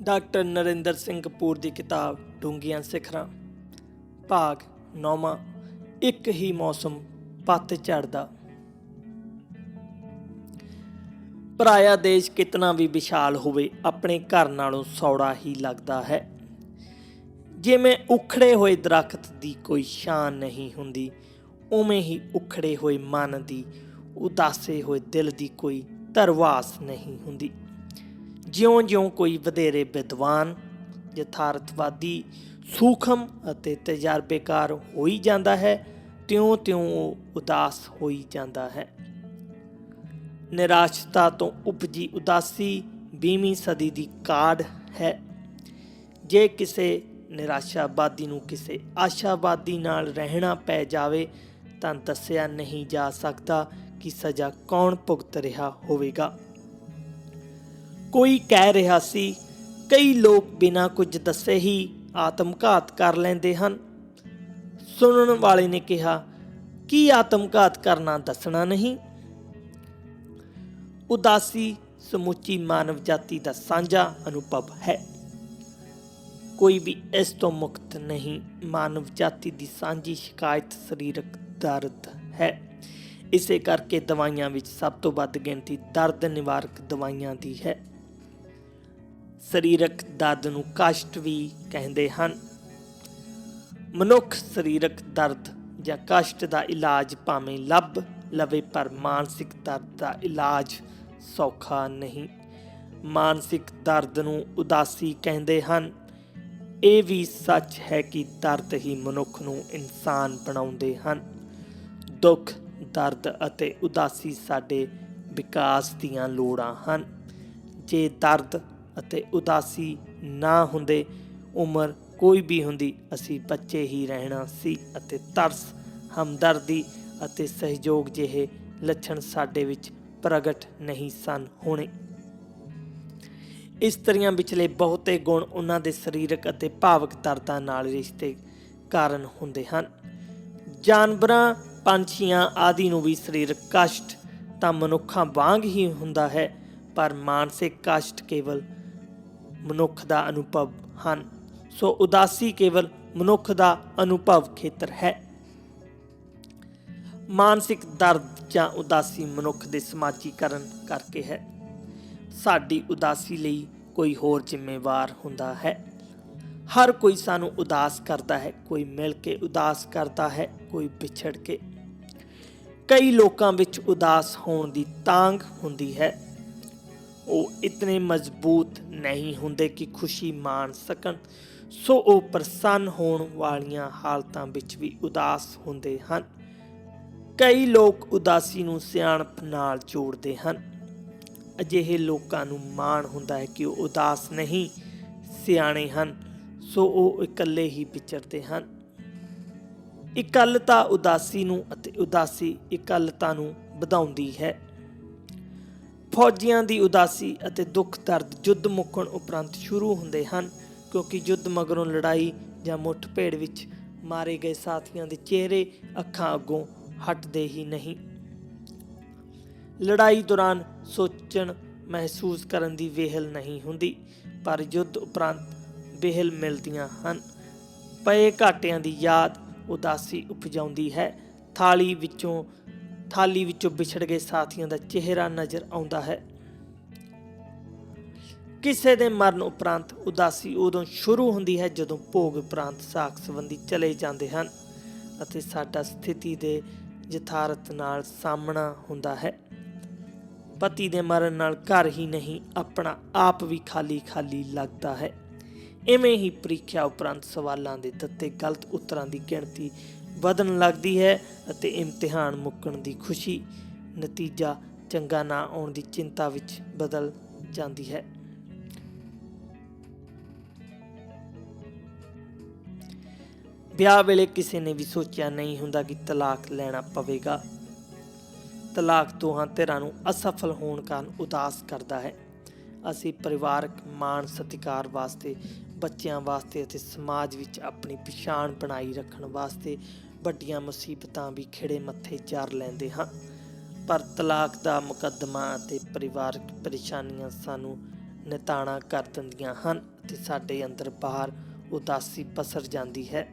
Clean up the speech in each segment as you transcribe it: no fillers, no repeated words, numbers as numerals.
Doctor Narendra Singh Kapoor ਦੀ ਕਿਤਾਬ ਡੂੰਘੀਆਂ ਸਿਖਰਾਂ ਭਾਗ 9ਵਾਂ। ਇੱਕ ਹੀ ਮੌਸਮ ਪਤਝੜ ਦਾ। ਪਰਾਇਆ ਦੇਸ਼ ਕਿਤਨਾ ਵੀ ਵਿਸ਼ਾਲ ਹੋਵੇ, ਆਪਣੇ ਘਰ ਨਾਲੋਂ ਸੌੜਾ ਹੀ ਲੱਗਦਾ ਹੈ। ਜਿਵੇਂ ਉਖੜੇ ਹੋਏ ਦਰਖਤ ਦੀ ਕੋਈ ਸ਼ਾਨ ਨਹੀਂ ਹੁੰਦੀ, ਉਵੇਂ ਹੀ ਉਖੜੇ ਹੋਏ ਮਨ ਦੀ, ਉਦਾਸੇ ਹੋਏ ਦਿਲ ਦੀ ਕੋਈ ਧਰਵਾਸ ਨਹੀਂ ਹੁੰਦੀ। ਜਿਉਂ-ਜਿਉਂ ਕੋਈ ਵਧੇਰੇ ਵਿਦਵਾਨ, ਯਥਾਰਥਵਾਦੀ, ਸੂਖਮ ਅਤੇ ਤਜਰਬੇਕਾਰ ਹੋਈ ਜਾਂਦਾ ਹੈ, ਤਿਉਂ-ਤਿਉਂ ਉਹ ਉਦਾਸ ਹੋਈ ਜਾਂਦਾ ਹੈ। ਨਿਰਾਸ਼ਤਾ ਤੋਂ ਉਪਜੀ ਉਦਾਸੀ 20ਵੀਂ ਸਦੀ ਦੀ ਕਾਢ ਹੈ। ਜੇ ਕਿਸੇ ਨਿਰਾਸ਼ਾਵਾਦੀ ਨੂੰ ਕਿਸੇ ਆਸ਼ਾਵਾਦੀ ਨਾਲ ਰਹਿਣਾ ਪੈ ਜਾਵੇ ਤਾਂ ਦੱਸਿਆ ਨਹੀਂ ਜਾ ਸਕਦਾ ਕਿ ਸਜ਼ਾ ਕੌਣ ਭੁਗਤ ਰਿਹਾ ਹੋਵੇਗਾ। ਕੋਈ ਕਹਿ ਰਿਹਾ ਸੀ, ਕਈ ਲੋਕ ਬਿਨਾਂ ਕੁਝ ਦੱਸੇ ਹੀ ਆਤਮਘਾਤ ਕਰ ਲੈਂਦੇ ਹਨ। ਸੁਣਨ ਵਾਲੇ ਨੇ ਕਿਹਾ, ਕੀ ਆਤਮਘਾਤ ਕਰਨਾ ਦੱਸਣਾ ਨਹੀਂ? ਉਦਾਸੀ ਸਮੁੱਚੀ ਮਾਨਵ ਜਾਤੀ ਦਾ ਸਾਂਝਾ ਅਨੁਭਵ ਹੈ। ਕੋਈ ਵੀ ਇਸ ਤੋਂ ਮੁਕਤ ਨਹੀਂ। ਮਾਨਵ ਜਾਤੀ ਦੀ ਸਾਂਝੀ ਸ਼ਿਕਾਇਤ ਸਰੀਰਕ ਦਰਦ ਹੈ। ਇਸੇ ਕਰਕੇ ਦਵਾਈਆਂ ਵਿੱਚ ਸਭ ਤੋਂ ਵੱਧ ਗਿਣਤੀ ਦਰਦ ਨਿਵਾਰਕ ਦਵਾਈਆਂ ਦੀ ਹੈ। ਸਰੀਰਕ ਦਰਦ ਨੂੰ ਕਸ਼ਟ ਵੀ ਕਹਿੰਦੇ ਹਨ। ਮਨੁੱਖ ਸਰੀਰਕ ਦਰਦ ਜਾਂ ਕਸ਼ਟ ਦਾ ਇਲਾਜ ਭਾਵੇਂ ਲੱਭ ਲਵੇ, ਪਰ ਮਾਨਸਿਕ ਦਰਦ ਦਾ ਇਲਾਜ ਸੌਖਾ ਨਹੀਂ। ਮਾਨਸਿਕ ਦਰਦ ਨੂੰ ਉਦਾਸੀ ਕਹਿੰਦੇ ਹਨ। ਇਹ ਵੀ ਸੱਚ ਹੈ ਕਿ ਦਰਦ ਹੀ ਮਨੁੱਖ ਨੂੰ ਇਨਸਾਨ ਬਣਾਉਂਦੇ ਹਨ। ਦੁੱਖ, ਦਰਦ ਅਤੇ ਉਦਾਸੀ ਸਾਡੇ ਵਿਕਾਸ ਦੀਆਂ ਲੋੜਾਂ ਹਨ। ਜੇ ਦਰਦ ਅਤੇ ਉਦਾਸੀ ਨਾ ਹੁੰਦੇ, ਉਮਰ ਕੋਈ ਵੀ ਹੁੰਦੀ, ਅਸੀਂ ਬੱਚੇ ਹੀ ਰਹਿਣਾ ਸੀ ਅਤੇ ਤਰਸ, ਹਮਦਰਦੀ ਅਤੇ ਸਹਿਯੋਗ ਜਿਹੇ ਲੱਛਣ ਸਾਡੇ ਵਿੱਚ ਪ੍ਰਗਟ ਨਹੀਂ ਸਨ ਹੋਣੇ। ਇਸਤਰੀਆਂ ਵਿਚਲੇ ਬਹੁਤੇ ਗੁਣ ਉਹਨਾਂ ਦੇ ਸਰੀਰਕ ਅਤੇ ਭਾਵਕ ਦਰਦਾਂ ਨਾਲ ਰਿਸ਼ਤੇ ਕਾਰਨ ਹੁੰਦੇ ਹਨ। ਜਾਨਵਰਾਂ, ਪੰਛੀਆਂ ਆਦਿ ਨੂੰ ਵੀ ਸਰੀਰਕ ਕਸ਼ਟ ਤਾਂ ਮਨੁੱਖਾਂ ਵਾਂਗ ਹੀ ਹੁੰਦਾ ਹੈ, ਪਰ ਮਾਨਸਿਕ ਕਸ਼ਟ ਕੇਵਲ ਮਨੁੱਖ ਦਾ ਅਨੁਭਵ ਹਨ। ਸੋ ਉਦਾਸੀ ਕੇਵਲ ਮਨੁੱਖ ਦਾ ਅਨੁਭਵ ਖੇਤਰ ਹੈ। ਮਾਨਸਿਕ ਦਰਦ ਜਾਂ ਉਦਾਸੀ ਮਨੁੱਖ ਦੇ ਸਮਾਜੀਕਰਨ ਕਰਕੇ ਹੈ। ਸਾਡੀ ਉਦਾਸੀ ਲਈ ਕੋਈ ਹੋਰ ਜ਼ਿੰਮੇਵਾਰ ਹੁੰਦਾ ਹੈ। ਹਰ ਕੋਈ ਸਾਨੂੰ ਉਦਾਸ ਕਰਦਾ ਹੈ। ਕੋਈ ਮਿਲ ਕੇ ਉਦਾਸ ਕਰਦਾ ਹੈ, ਕੋਈ ਵਿਛੜ ਕੇ। ਕਈ ਲੋਕਾਂ ਵਿੱਚ ਉਦਾਸ ਹੋਣ ਦੀ ਤਾਂਘ ਹੁੰਦੀ ਹੈ। ਉਹ ਇਤਨੇ ਮਜ਼ਬੂਤ ਨਹੀਂ ਹੁੰਦੇ ਕਿ ਖੁਸ਼ੀ ਮਾਣ ਸਕਣ, ਸੋ ਉਹ ਪ੍ਰਸੰਨ ਹੋਣ ਵਾਲੀਆਂ ਹਾਲਤਾਂ ਵਿੱਚ ਵੀ ਉਦਾਸ ਹੁੰਦੇ ਹਨ। ਕਈ ਲੋਕ ਉਦਾਸੀ ਨੂੰ ਸਿਆਣਪ ਨਾਲ ਜੋੜਦੇ ਹਨ। ਅਜਿਹੇ ਲੋਕਾਂ ਨੂੰ ਮਾਣ ਹੁੰਦਾ ਹੈ ਕਿ ਉਹ ਉਦਾਸ ਨਹੀਂ, ਸਿਆਣੇ ਹਨ, ਸੋ ਉਹ ਇਕੱਲੇ ਹੀ ਵਿਚਰਦੇ ਹਨ। ਇਕੱਲਤਾ ਉਦਾਸੀ ਨੂੰ ਅਤੇ ਉਦਾਸੀ ਇਕੱਲਤਾ ਨੂੰ ਵਧਾਉਂਦੀ ਹੈ। ਫੌਜੀਆਂ ਦੀ ਉਦਾਸੀ ਅਤੇ ਦੁੱਖ ਦਰਦ ਯੁੱਧ ਮੁੱਕਣ ਉਪਰੰਤ ਸ਼ੁਰੂ ਹੁੰਦੇ ਹਨ, ਕਿਉਂਕਿ ਯੁੱਧ ਮਗਰੋਂ ਲੜਾਈ ਜਾਂ ਮੁੱਠਭੇੜ ਵਿੱਚ ਮਾਰੇ ਗਏ ਸਾਥੀਆਂ ਦੇ ਚਿਹਰੇ ਅੱਖਾਂ ਅੱਗੋਂ ਹਟਦੇ ਹੀ ਨਹੀਂ। ਲੜਾਈ ਦੌਰਾਨ ਸੋਚਣ, ਮਹਿਸੂਸ ਕਰਨ ਦੀ ਵਿਹਲ ਨਹੀਂ ਹੁੰਦੀ, ਪਰ ਯੁੱਧ ਉਪਰੰਤ ਵਿਹਲ ਮਿਲਦੀਆਂ ਹਨ। ਪਏ ਘਾਟਿਆਂ ਦੀ ਯਾਦ ਉਦਾਸੀ ਉਪਜਾਉਂਦੀ ਹੈ। ਥਾਲੀ ਵਿੱਚੋਂ ਵਿਛੜ ਗਏ ਸਾਥੀਆਂ ਦਾ ਚਿਹਰਾ ਨਜ਼ਰ ਆਉਂਦਾ ਹੈ। ਕਿਸੇ ਦੇ ਮਰਨ ਉਪਰੰਤ ਉਦਾਸੀ ਉਦੋਂ ਸ਼ੁਰੂ ਹੁੰਦੀ ਹੈ ਜਦੋਂ ਭੋਗ ਉਪਰੰਤ ਸਾਕ ਸੰਬੰਧੀ ਚਲੇ ਜਾਂਦੇ ਹਨ ਅਤੇ ਸਾਡਾ ਸਥਿਤੀ ਦੇ ਯਥਾਰਥ ਨਾਲ ਸਾਹਮਣਾ ਹੁੰਦਾ ਹੈ। ਪਤੀ ਦੇ ਮਰਨ ਨਾਲ ਘਰ ਹੀ ਨਹੀਂ, ਆਪਣਾ ਆਪ ਵੀ ਖਾਲੀ ਖਾਲੀ ਲੱਗਦਾ ਹੈ। ਇਵੇਂ ਹੀ ਪ੍ਰੀਖਿਆ ਉਪਰੰਤ ਸਵਾਲਾਂ ਦੇ ਦਿੱਤੇ ਗਲਤ ਉੱਤਰਾਂ ਦੀ ਗਿਣਤੀ ਵਧਣ ਲੱਗਦੀ ਹੈ ਅਤੇ ਇਮਤਿਹਾਨ ਮੁੱਕਣ ਦੀ ਖੁਸ਼ੀ ਨਤੀਜਾ ਚੰਗਾ ਨਾ ਆਉਣ ਦੀ ਚਿੰਤਾ ਵਿੱਚ ਬਦਲ ਜਾਂਦੀ ਹੈ। ਵਿਆਹ ਵੇਲੇ ਕਿਸੇ ਨੇ ਵੀ ਸੋਚਿਆ ਨਹੀਂ ਹੁੰਦਾ ਕਿ ਤਲਾਕ ਲੈਣਾ ਪਵੇਗਾ। ਤਲਾਕ ਦੋਹਾਂ ਧਿਰਾਂ ਨੂੰ ਅਸਫਲ ਹੋਣ ਕਾਰਨ ਉਦਾਸ ਕਰਦਾ ਹੈ। ਅਸੀਂ ਪਰਿਵਾਰਕ ਮਾਣ ਸਤਿਕਾਰ ਵਾਸਤੇ, ਬੱਚਿਆਂ ਵਾਸਤੇ ਅਤੇ ਸਮਾਜ ਵਿੱਚ ਆਪਣੀ ਪਛਾਣ ਬਣਾਈ ਰੱਖਣ ਵਾਸਤੇ ਵੱਡੀਆਂ ਮੁਸੀਬਤਾਂ ਵੀ ਖਿੜੇ ਮੱਥੇ ਜਰ ਲੈਂਦੇ ਹਾਂ, ਪਰ ਤਲਾਕ ਦਾ ਮੁਕੱਦਮਾ ਅਤੇ ਪਰਿਵਾਰਕ ਪਰੇਸ਼ਾਨੀਆਂ ਸਾਨੂੰ ਨਿਤਾਣਾ ਕਰ ਦਿੰਦੀਆਂ ਹਨ ਅਤੇ ਸਾਡੇ ਅੰਦਰ ਬਾਹਰ ਉਦਾਸੀ ਪਸਰ ਜਾਂਦੀ ਹੈ।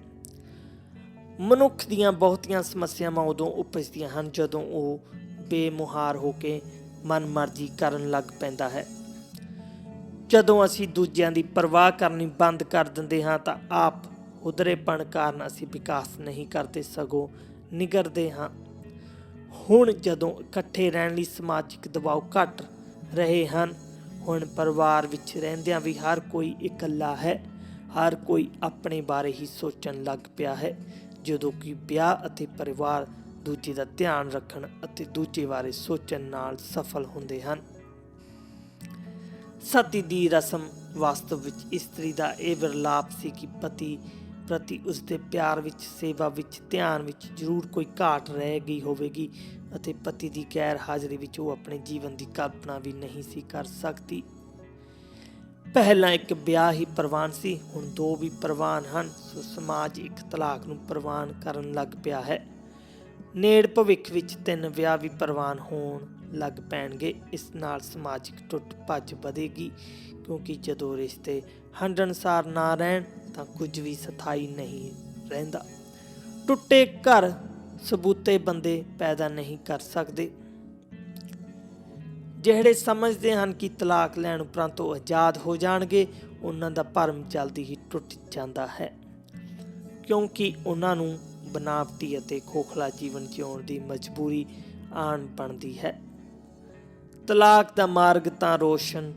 ਮਨੁੱਖ ਦੀਆਂ ਬਹੁਤੀਆਂ ਸਮੱਸਿਆਵਾਂ ਉਦੋਂ ਉਪਜਦੀਆਂ ਹਨ ਜਦੋਂ ਉਹ ਬੇਮੁਹਾਰ ਹੋ ਕੇ ਮਨਮਰਜ਼ੀ ਕਰਨ ਲੱਗ ਪੈਂਦਾ ਹੈ। ਜਦੋਂ ਅਸੀਂ ਦੂਜਿਆਂ ਦੀ ਪਰਵਾਹ ਕਰਨੀ ਬੰਦ ਕਰ ਦਿੰਦੇ ਹਾਂ ਤਾਂ ਆਪ ਉਧਰੇਪਣ ਕਾਰਨ ਅਸੀਂ ਵਿਕਾਸ ਨਹੀਂ ਕਰਦੇ, ਸਗੋਂ ਨਿਗਰਦੇ ਹਾਂ। ਹੁਣ ਜਦੋਂ ਇਕੱਠੇ ਰਹਿਣ ਲਈ ਸਮਾਜਿਕ ਦਬਾਅ ਘਟ ਰਹੇ ਹਨ, ਹੁਣ ਪਰਿਵਾਰ ਵਿੱਚ ਰਹਿੰਦਿਆਂ ਵੀ ਹਰ ਕੋਈ ਇਕੱਲਾ ਹੈ, ਹਰ ਕੋਈ ਆਪਣੇ ਬਾਰੇ ਹੀ ਸੋਚਣ ਲੱਗ ਪਿਆ ਹੈ, ਜਦੋਂ ਕਿ ਵਿਆਹ ਅਤੇ ਪਰਿਵਾਰ ਦੂਜੇ ਦਾ ਧਿਆਨ ਰੱਖਣ ਅਤੇ ਦੂਜੇ ਬਾਰੇ ਸੋਚਣ ਨਾਲ ਸਫਲ ਹੁੰਦੇ ਹਨ। ਸਤੀ ਦੀ ਰਸਮ ਵਾਸਤਵ ਵਿੱਚ ਇਸਤਰੀ ਦਾ ਇਹ ਵਿਰਲਾਪ ਸੀ ਕਿ ਪਤੀ ਪ੍ਰਤੀ ਉਸਦੇ ਪਿਆਰ ਵਿੱਚ, ਸੇਵਾ ਵਿੱਚ, ਧਿਆਨ ਵਿੱਚ ਜ਼ਰੂਰ ਕੋਈ ਘਾਟ ਰਹਿ ਗਈ ਹੋਵੇਗੀ ਅਤੇ ਪਤੀ ਦੀ ਗੈਰ ਹਾਜ਼ਰੀ ਵਿੱਚ ਉਹ ਆਪਣੇ ਜੀਵਨ ਦੀ ਕਲਪਨਾ ਵੀ ਨਹੀਂ ਸੀ ਕਰ ਸਕਦੀ। ਪਹਿਲਾਂ ਇੱਕ ਵਿਆਹ ਹੀ ਪ੍ਰਵਾਨ ਸੀ, ਹੁਣ 2 ਵੀ ਪ੍ਰਵਾਨ ਹਨ, ਸੋ ਸਮਾਜ ਇੱਕ ਤਲਾਕ ਨੂੰ ਪ੍ਰਵਾਨ ਕਰਨ ਲੱਗ ਪਿਆ ਹੈ। ਨੇੜ ਭਵਿੱਖ ਵਿੱਚ 3 ਵਿਆਹ ਵੀ ਪ੍ਰਵਾਨ ਹੋਣ ਲੱਗ ਪੈਣਗੇ। ਇਸ ਨਾਲ ਸਮਾਜਿਕ ਟੁੱਟ ਭੱਜ ਵਧੇਗੀ, ਕਿਉਂਕਿ ਜਦੋਂ ਰਿਸ਼ਤੇ ਹੰਢਣਸਾਰ ਨਾ ਰਹਿਣ ਤਾਂ ਕੁਝ ਵੀ ਸਥਾਈ ਨਹੀਂ ਰਹਿੰਦਾ। ਟੁੱਟੇ ਘਰ ਸਬੂਤੇ ਬੰਦੇ ਪੈਦਾ ਨਹੀਂ ਕਰ ਸਕਦੇ। ਜਿਹੜੇ ਸਮਝਦੇ ਹਨ ਕਿ ਤਲਾਕ ਲੈਣ ਉਪਰੰਤ ਉਹ ਆਜ਼ਾਦ ਹੋ ਜਾਣਗੇ, ਉਹਨਾਂ ਦਾ ਭਰਮ ਜਲਦੀ ਹੀ ਟੁੱਟ ਜਾਂਦਾ ਹੈ, ਕਿਉਂਕਿ ਉਹਨਾਂ ਨੂੰ ਬਨਾਵਟੀ ਅਤੇ ਖੋਖਲਾ ਜੀਵਨ ਜਿਉਣ ਦੀ ਮਜਬੂਰੀ ਆਣ ਬਣਦੀ ਹੈ। ਤਲਾਕ ਦਾ ਮਾਰਗ ਤਾਂ ਰੋਸ਼ਨ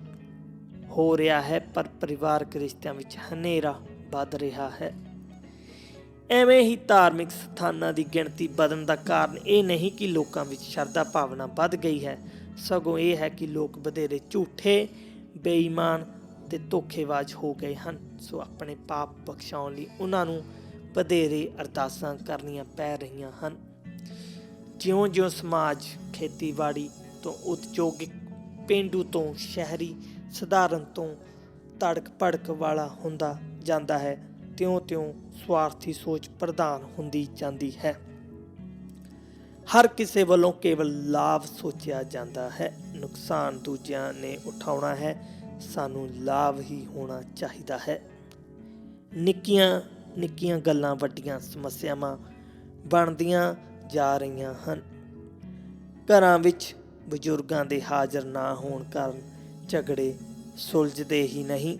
ਹੋ ਰਿਹਾ ਹੈ, ਪਰ ਪਰਿਵਾਰਕ ਰਿਸ਼ਤਿਆਂ ਵਿੱਚ ਹਨੇਰਾ ਵੱਧ ਰਿਹਾ ਹੈ। ਐਵੇਂ ਹੀ ਧਾਰਮਿਕ ਸਥਾਨਾਂ ਦੀ ਗਿਣਤੀ ਵਧਣ ਦਾ ਕਾਰਨ ਇਹ ਨਹੀਂ ਕਿ ਲੋਕਾਂ ਵਿੱਚ ਸ਼ਰਧਾ ਭਾਵਨਾ ਵੱਧ ਗਈ ਹੈ, ਸਗੋਂ ਇਹ ਹੈ ਕਿ ਲੋਕ ਵਧੇਰੇ ਝੂਠੇ, ਬੇਈਮਾਨ ਤੇ ਧੋਖੇਬਾਜ਼ ਹੋ ਗਏ ਹਨ। ਸੋ ਆਪਣੇ ਪਾਪ ਬਖਸ਼ਾਉਣ ਲਈ ਉਹਨਾਂ ਨੂੰ ਵਧੇਰੇ ਅਰਦਾਸਾਂ ਕਰਨੀਆਂ ਪੈ ਰਹੀਆਂ ਹਨ। ਜਿਉਂ-ਜਿਉਂ ਸਮਾਜ ਖੇਤੀਬਾੜੀ ਤੋਂ ਉਦਯੋਗਿਕ, ਪੇਂਡੂ ਤੋਂ ਸ਼ਹਿਰੀ, ਸਧਾਰਨ ਤੋਂ ਧੜਕ ਭੜਕ ਵਾਲਾ ਹੁੰਦਾ ਜਾਂਦਾ ਹੈ, ਤਿਉਂ-ਤਿਉਂ ਸਵਾਰਥੀ ਸੋਚ ਪ੍ਰਧਾਨ ਹੁੰਦੀ ਜਾਂਦੀ ਹੈ। ਹਰ ਕਿਸੇ ਵੱਲੋਂ ਕੇਵਲ ਲਾਭ ਸੋਚਿਆ ਜਾਂਦਾ ਹੈ। ਨੁਕਸਾਨ ਦੂਜਿਆਂ ਨੇ ਉਠਾਉਣਾ ਹੈ, ਸਾਨੂੰ ਲਾਭ ਹੀ ਹੋਣਾ ਚਾਹੀਦਾ ਹੈ। ਨਿੱਕੀਆਂ ਨਿੱਕੀਆਂ ਗੱਲਾਂ ਵੱਡੀਆਂ ਸਮੱਸਿਆਵਾਂ ਬਣਦੀਆਂ ਜਾ ਰਹੀਆਂ ਹਨ। ਘਰਾਂ ਵਿੱਚ ਬਜ਼ੁਰਗਾਂ ਦੇ ਹਾਜ਼ਰ ਨਾ ਹੋਣ ਕਾਰਨ ਝਗੜੇ ਸੁਲਝਦੇ ਹੀ ਨਹੀਂ,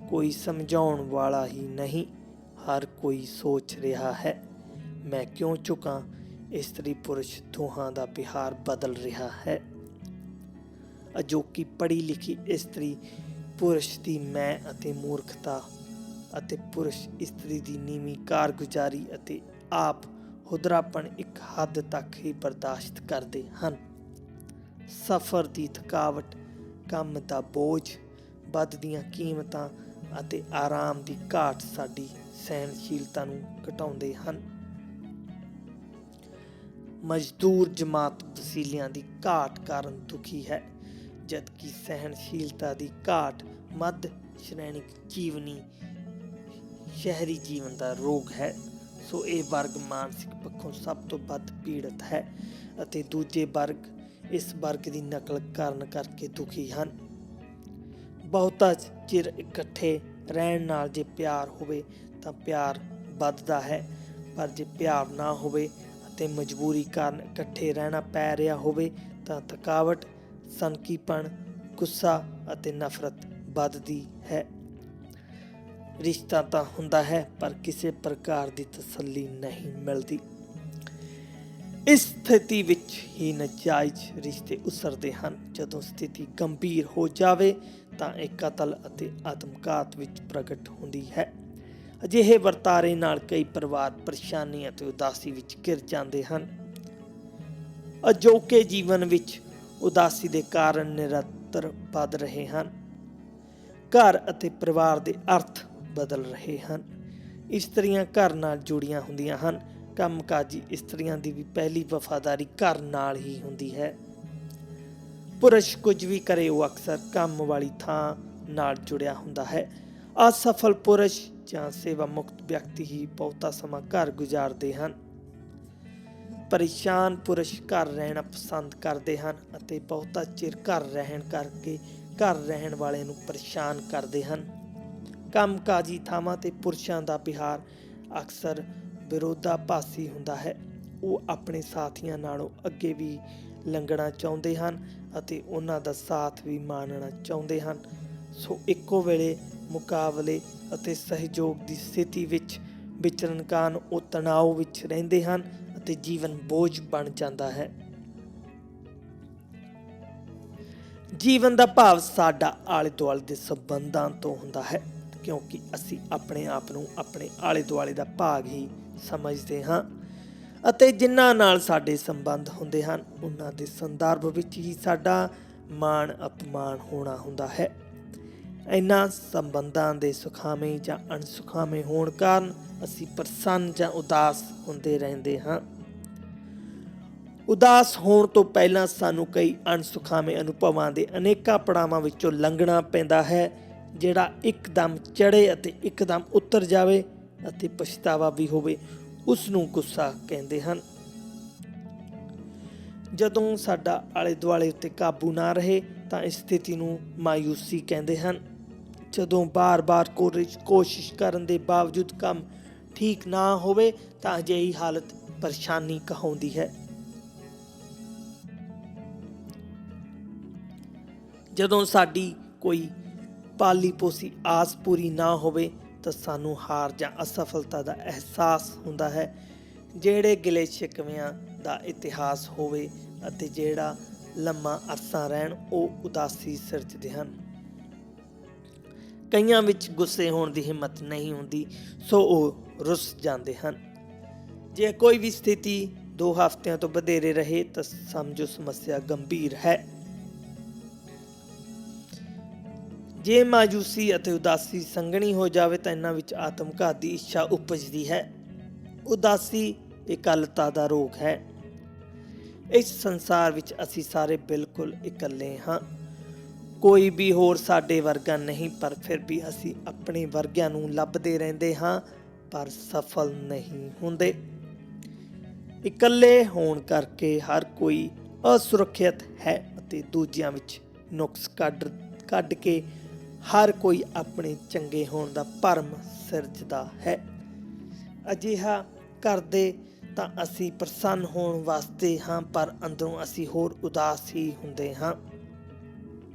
ਕੋਈ ਸਮਝਾਉਣ ਵਾਲਾ ਹੀ ਨਹੀਂ। ਹਰ ਕੋਈ ਸੋਚ ਰਿਹਾ ਹੈ, ਮੈਂ ਕਿਉਂ ਝੁਕਾਂ। ਇਸਤਰੀ ਪੁਰਸ਼ ਦੋਹਾਂ ਦਾ ਵਿਹਾਰ ਬਦਲ ਰਿਹਾ ਹੈ। ਅਜੋਕੀ ਪੜ੍ਹੀ ਲਿਖੀ ਇਸਤਰੀ ਪੁਰਸ਼ ਦੀ ਮੈਂ ਅਤੇ ਮੂਰਖਤਾ ਅਤੇ ਪੁਰਸ਼ ਇਸਤਰੀ ਦੀ ਨੀਵੀਂ ਕਾਰਗੁਜ਼ਾਰੀ ਅਤੇ ਆਪ ਹੁਦਰਾਪਣ ਇੱਕ ਹੱਦ ਤੱਕ ਹੀ ਬਰਦਾਸ਼ਤ ਕਰਦੇ ਹਨ। ਸਫ਼ਰ ਦੀ ਥਕਾਵਟ, ਕੰਮ ਦਾ ਬੋਝ, ਵੱਧਦੀਆਂ ਕੀਮਤਾਂ ਅਤੇ ਆਰਾਮ ਦੀ ਘਾਟ ਸਾਡੀ ਸਹਿਣਸ਼ੀਲਤਾ ਨੂੰ ਘਟਾਉਂਦੇ ਹਨ। ਮਜ਼ਦੂਰ ਜਮਾਤ ਵਸੀਲਿਆਂ ਦੀ ਘਾਟ ਕਾਰਨ ਦੁਖੀ ਹੈ, ਜਦਕਿ ਸਹਿਣਸ਼ੀਲਤਾ ਦੀ ਘਾਟ ਮੱਧ ਸ਼੍ਰੇਣੀ ਜੀਵਨੀ ਸ਼ਹਿਰੀ ਜੀਵਨ ਦਾ ਰੋਗ ਹੈ। ਸੋ ਇਹ ਵਰਗ ਮਾਨਸਿਕ ਪੱਖੋਂ ਸਭ ਤੋਂ ਵੱਧ ਪੀੜਤ ਹੈ ਅਤੇ ਦੂਜੇ ਵਰਗ ਇਸ ਵਰਗ ਦੀ ਨਕਲ ਕਰਨ ਕਰਕੇ ਦੁਖੀ ਹਨ। ਬਹੁਤਾ ਚਿਰ ਇਕੱਠੇ ਰਹਿਣ ਨਾਲ ਜੇ ਪਿਆਰ ਹੋਵੇ ਤਾਂ ਪਿਆਰ ਵੱਧਦਾ ਹੈ, ਪਰ ਜੇ ਪਿਆਰ ਨਾ ਹੋਵੇ ਅਤੇ ਮਜਬੂਰੀ ਕਾਰਨ ਇਕੱਠੇ ਰਹਿਣਾ ਪੈ ਰਿਹਾ ਹੋਵੇ ਤਾਂ ਥਕਾਵਟ, ਸਨਕੀਪਣ, ਗੁੱਸਾ ਅਤੇ ਨਫ਼ਰਤ ਵੱਧਦੀ ਹੈ। ਰਿਸ਼ਤਾ ਤਾਂ ਹੁੰਦਾ ਹੈ, ਪਰ ਕਿਸੇ ਪ੍ਰਕਾਰ ਦੀ ਤਸੱਲੀ ਨਹੀਂ ਮਿਲਦੀ। ਇਸ ਸਥਿਤੀ ਵਿੱਚ ਹੀ ਨਾਜਾਇਜ਼ ਰਿਸ਼ਤੇ ਉਸਰਦੇ ਹਨ। ਜਦੋਂ ਸਥਿਤੀ ਗੰਭੀਰ ਹੋ ਜਾਵੇ ਤਾਂ ਇਹ ਕਤਲ ਅਤੇ ਆਤਮਘਾਤ ਵਿੱਚ ਪ੍ਰਗਟ ਹੁੰਦੀ ਹੈ। ਅਜਿਹੇ ਵਰਤਾਰੇ ਨਾਲ ਕਈ ਪਰਿਵਾਰ ਪਰੇਸ਼ਾਨੀ ਅਤੇ ਉਦਾਸੀ ਵਿੱਚ ਘਿਰ ਜਾਂਦੇ ਹਨ। ਅਜੋਕੇ ਜੀਵਨ ਵਿੱਚ ਉਦਾਸੀ ਦੇ ਕਾਰਨ ਨਿਰੰਤਰ ਵੱਧ ਰਹੇ ਹਨ। ਘਰ ਅਤੇ ਪਰਿਵਾਰ ਦੇ ਅਰਥ ਬਦਲ ਰਹੇ ਹਨ। ਇਸਤਰੀਆਂ ਘਰ ਨਾਲ ਜੁੜੀਆਂ ਹੁੰਦੀਆਂ ਹਨ। ਕੰਮਕਾਜੀ ਇਸਤਰੀਆਂ ਦੀ ਵੀ ਪਹਿਲੀ ਵਫ਼ਾਦਾਰੀ ਘਰ ਨਾਲ ਹੀ ਹੁੰਦੀ ਹੈ। ਪੁਰਸ਼ ਕੁਝ ਵੀ ਕਰੇ, ਉਹ ਅਕਸਰ ਕੰਮ ਵਾਲੀ ਥਾਂ ਨਾਲ ਜੁੜਿਆ ਹੁੰਦਾ ਹੈ। ਅਸਫਲ ਪੁਰਸ਼ ਜਾਂ ਸੇਵਾ ਮੁਕਤ ਵਿਅਕਤੀ ਹੀ ਬਹੁਤਾ ਸਮਾਂ ਘਰ ਗੁਜ਼ਾਰਦੇ ਹਨ। ਪਰੇਸ਼ਾਨ ਪੁਰਸ਼ ਘਰ ਰਹਿਣਾ ਪਸੰਦ ਕਰਦੇ ਹਨ ਅਤੇ ਬਹੁਤਾ ਚਿਰ ਘਰ ਰਹਿਣ ਕਰਕੇ ਘਰ ਰਹਿਣ ਵਾਲਿਆਂ ਨੂੰ ਪਰੇਸ਼ਾਨ ਕਰਦੇ ਹਨ। ਕੰਮਕਾਜੀ ਥਾਵਾਂ 'ਤੇ ਪੁਰਸ਼ਾਂ ਦਾ ਵਿਹਾਰ ਅਕਸਰ ਵਿਰੋਧਾਭਾਸੀ ਹੁੰਦਾ ਹੈ। ਉਹ ਆਪਣੇ ਸਾਥੀਆਂ ਨਾਲੋਂ ਅੱਗੇ ਵੀ ਲੰਘਣਾ ਚਾਹੁੰਦੇ ਹਨ ਅਤੇ ਉਹਨਾਂ ਦਾ ਸਾਥ ਵੀ ਮਾਣਨਾ ਚਾਹੁੰਦੇ ਹਨ। ਸੋ ਇੱਕੋ ਵੇਲੇ ਮੁਕਾਬਲੇ ਅਤੇ ਸਹਿਯੋਗ ਦੀ ਸਥਿਤੀ ਵਿੱਚ ਵਿਚਰਨ ਕਾਰਨ ਉਹ ਤਣਾਅ ਵਿੱਚ ਰਹਿੰਦੇ ਹਨ ਅਤੇ ਜੀਵਨ ਬੋਝ ਬਣ ਜਾਂਦਾ ਹੈ। ਜੀਵਨ ਦਾ ਭਾਵ ਸਾਡਾ ਆਲੇ ਦੁਆਲੇ ਦੇ ਸੰਬੰਧਾਂ ਤੋਂ ਹੁੰਦਾ ਹੈ, ਕਿਉਂਕਿ ਅਸੀਂ ਆਪਣੇ ਆਪ ਨੂੰ ਆਪਣੇ ਆਲੇ ਦੁਆਲੇ ਦਾ ਭਾਗ ਹੀ ਸਮਝਦੇ ਹਾਂ ਅਤੇ ਜਿਨ੍ਹਾਂ ਨਾਲ ਸਾਡੇ ਸੰਬੰਧ ਹੁੰਦੇ ਹਨ ਉਹਨਾਂ ਦੇ ਸੰਦਰਭ ਵਿੱਚ ਹੀ ਸਾਡਾ ਮਾਣ ਅਪਮਾਨ ਹੋਣਾ ਹੁੰਦਾ ਹੈ। ਇਹਨਾਂ ਸੰਬੰਧਾਂ ਦੇ ਸੁਖਾਵੇਂ ਜਾਂ ਅਣਸੁਖਾਵੇਂ ਹੋਣ ਕਾਰਨ ਅਸੀਂ ਪ੍ਰਸੰਨ ਜਾਂ ਉਦਾਸ ਹੁੰਦੇ ਰਹਿੰਦੇ ਹਾਂ। ਉਦਾਸ ਹੋਣ ਤੋਂ ਪਹਿਲਾਂ ਸਾਨੂੰ ਕਈ ਅਣਸੁਖਾਵੇਂ ਅਨੁਭਵਾਂ ਦੇ ਅਨੇਕਾਂ ਪੜਾਵਾਂ ਵਿੱਚੋਂ ਲੰਘਣਾ ਪੈਂਦਾ ਹੈ, ਜਿਹੜਾ ਇੱਕਦਮ ਚੜ੍ਹੇ ਅਤੇ ਇੱਕਦਮ ਉਤਰ ਜਾਵੇ ਅਤੇ ਪਛਤਾਵਾ ਵੀ ਹੋਵੇ, ਉਸ ਨੂੰ ਗੁੱਸਾ ਕਹਿੰਦੇ ਹਨ। ਜਦੋਂ ਸਾਡਾ ਆਲੇ ਦੁਆਲੇ ਉੱਤੇ ਕਾਬੂ ਨਾ ਰਹੇ ਤਾਂ ਇਸ ਸਥਿਤੀ ਨੂੰ ਮਾਯੂਸੀ ਕਹਿੰਦੇ ਹਨ। ਜਦੋਂ ਬਾਰ-ਬਾਰ ਕੋਸ਼ਿਸ਼ ਕਰਨ ਦੇ ਬਾਵਜੂਦ ਕੰਮ ਠੀਕ ਨਾ ਹੋਵੇ ਤਾਂ ਅਜਿਹੀ ਹਾਲਤ ਪਰੇਸ਼ਾਨੀ ਕਹਾਉਂਦੀ ਹੈ। ਜਦੋਂ ਸਾਡੀ ਕੋਈ ਪਾਲੀ ਪੋਸੀ ਆਸ ਪੂਰੀ ਨਾ ਹੋਵੇ ਤਾਂ ਸਾਨੂੰ ਹਾਰ ਜਾਂ ਅਸਫਲਤਾ ਦਾ ਅਹਿਸਾਸ ਹੁੰਦਾ ਹੈ। ਜਿਹੜੇ ਗਿਲੇ ਸ਼ਿਕਵਿਆਂ ਦਾ ਇਤਿਹਾਸ ਹੋਵੇ ਅਤੇ ਜਿਹੜਾ ਲੰਮਾ ਅਰਸਾ ਰਹਿਣ, ਉਹ ਉਦਾਸੀ ਸਿਰਜਦੇ ਹਨ। ਕਈਆਂ ਵਿੱਚ ਗੁੱਸੇ ਹੋਣ ਦੀ ਹਿੰਮਤ ਨਹੀਂ ਹੁੰਦੀ, ਸੋ ਉਹ ਰੁੱਸ ਜਾਂਦੇ ਹਨ। ਜੇ ਕੋਈ ਵੀ ਸਥਿਤੀ 2 ਹਫ਼ਤਿਆਂ ਤੋਂ ਵਧੇਰੇ ਰਹੇ ਤਾਂ ਸਮਝੋ ਸਮੱਸਿਆ ਗੰਭੀਰ ਹੈ। ਜੇ ਮਾਯੂਸੀ ਅਤੇ ਉਦਾਸੀ ਸੰਘਣੀ ਹੋ ਜਾਵੇ ਤਾਂ ਇਹਨਾਂ ਵਿੱਚ ਆਤਮਘਾਤ ਦੀ ਇੱਛਾ ਉਪਜਦੀ ਹੈ। ਉਦਾਸੀ ਇਕੱਲਤਾ ਦਾ ਰੋਗ ਹੈ। ਇਸ ਸੰਸਾਰ ਵਿੱਚ ਅਸੀਂ ਸਾਰੇ ਬਿਲਕੁਲ ਇਕੱਲੇ ਹਾਂ। ਕੋਈ ਵੀ ਹੋਰ ਸਾਡੇ ਵਰਗਾ ਨਹੀਂ, ਪਰ ਫਿਰ ਵੀ ਅਸੀਂ ਆਪਣੇ ਵਰਗਿਆਂ ਨੂੰ ਲੱਭਦੇ ਰਹਿੰਦੇ ਹਾਂ ਪਰ ਸਫਲ ਨਹੀਂ ਹੁੰਦੇ। ਇਕੱਲੇ ਹੋਣ ਕਰਕੇ ਹਰ ਕੋਈ ਅਸੁਰੱਖਿਅਤ ਹੈ ਅਤੇ ਦੂਜਿਆਂ ਵਿੱਚ ਨੁਕਸ ਕੱਢ ਕੇ ਹਰ ਕੋਈ ਆਪਣੇ ਚੰਗੇ ਹੋਣ ਦਾ ਭਰਮ ਸਿਰਜਦਾ ਹੈ। ਅਜਿਹਾ ਕਰਦੇ ਤਾਂ ਅਸੀਂ ਪ੍ਰਸੰਨ ਹੋਣ ਵਾਸਤੇ ਹਾਂ, ਪਰ ਅੰਦਰੋਂ ਅਸੀਂ ਹੋਰ ਉਦਾਸ ਹੀ ਹੁੰਦੇ ਹਾਂ।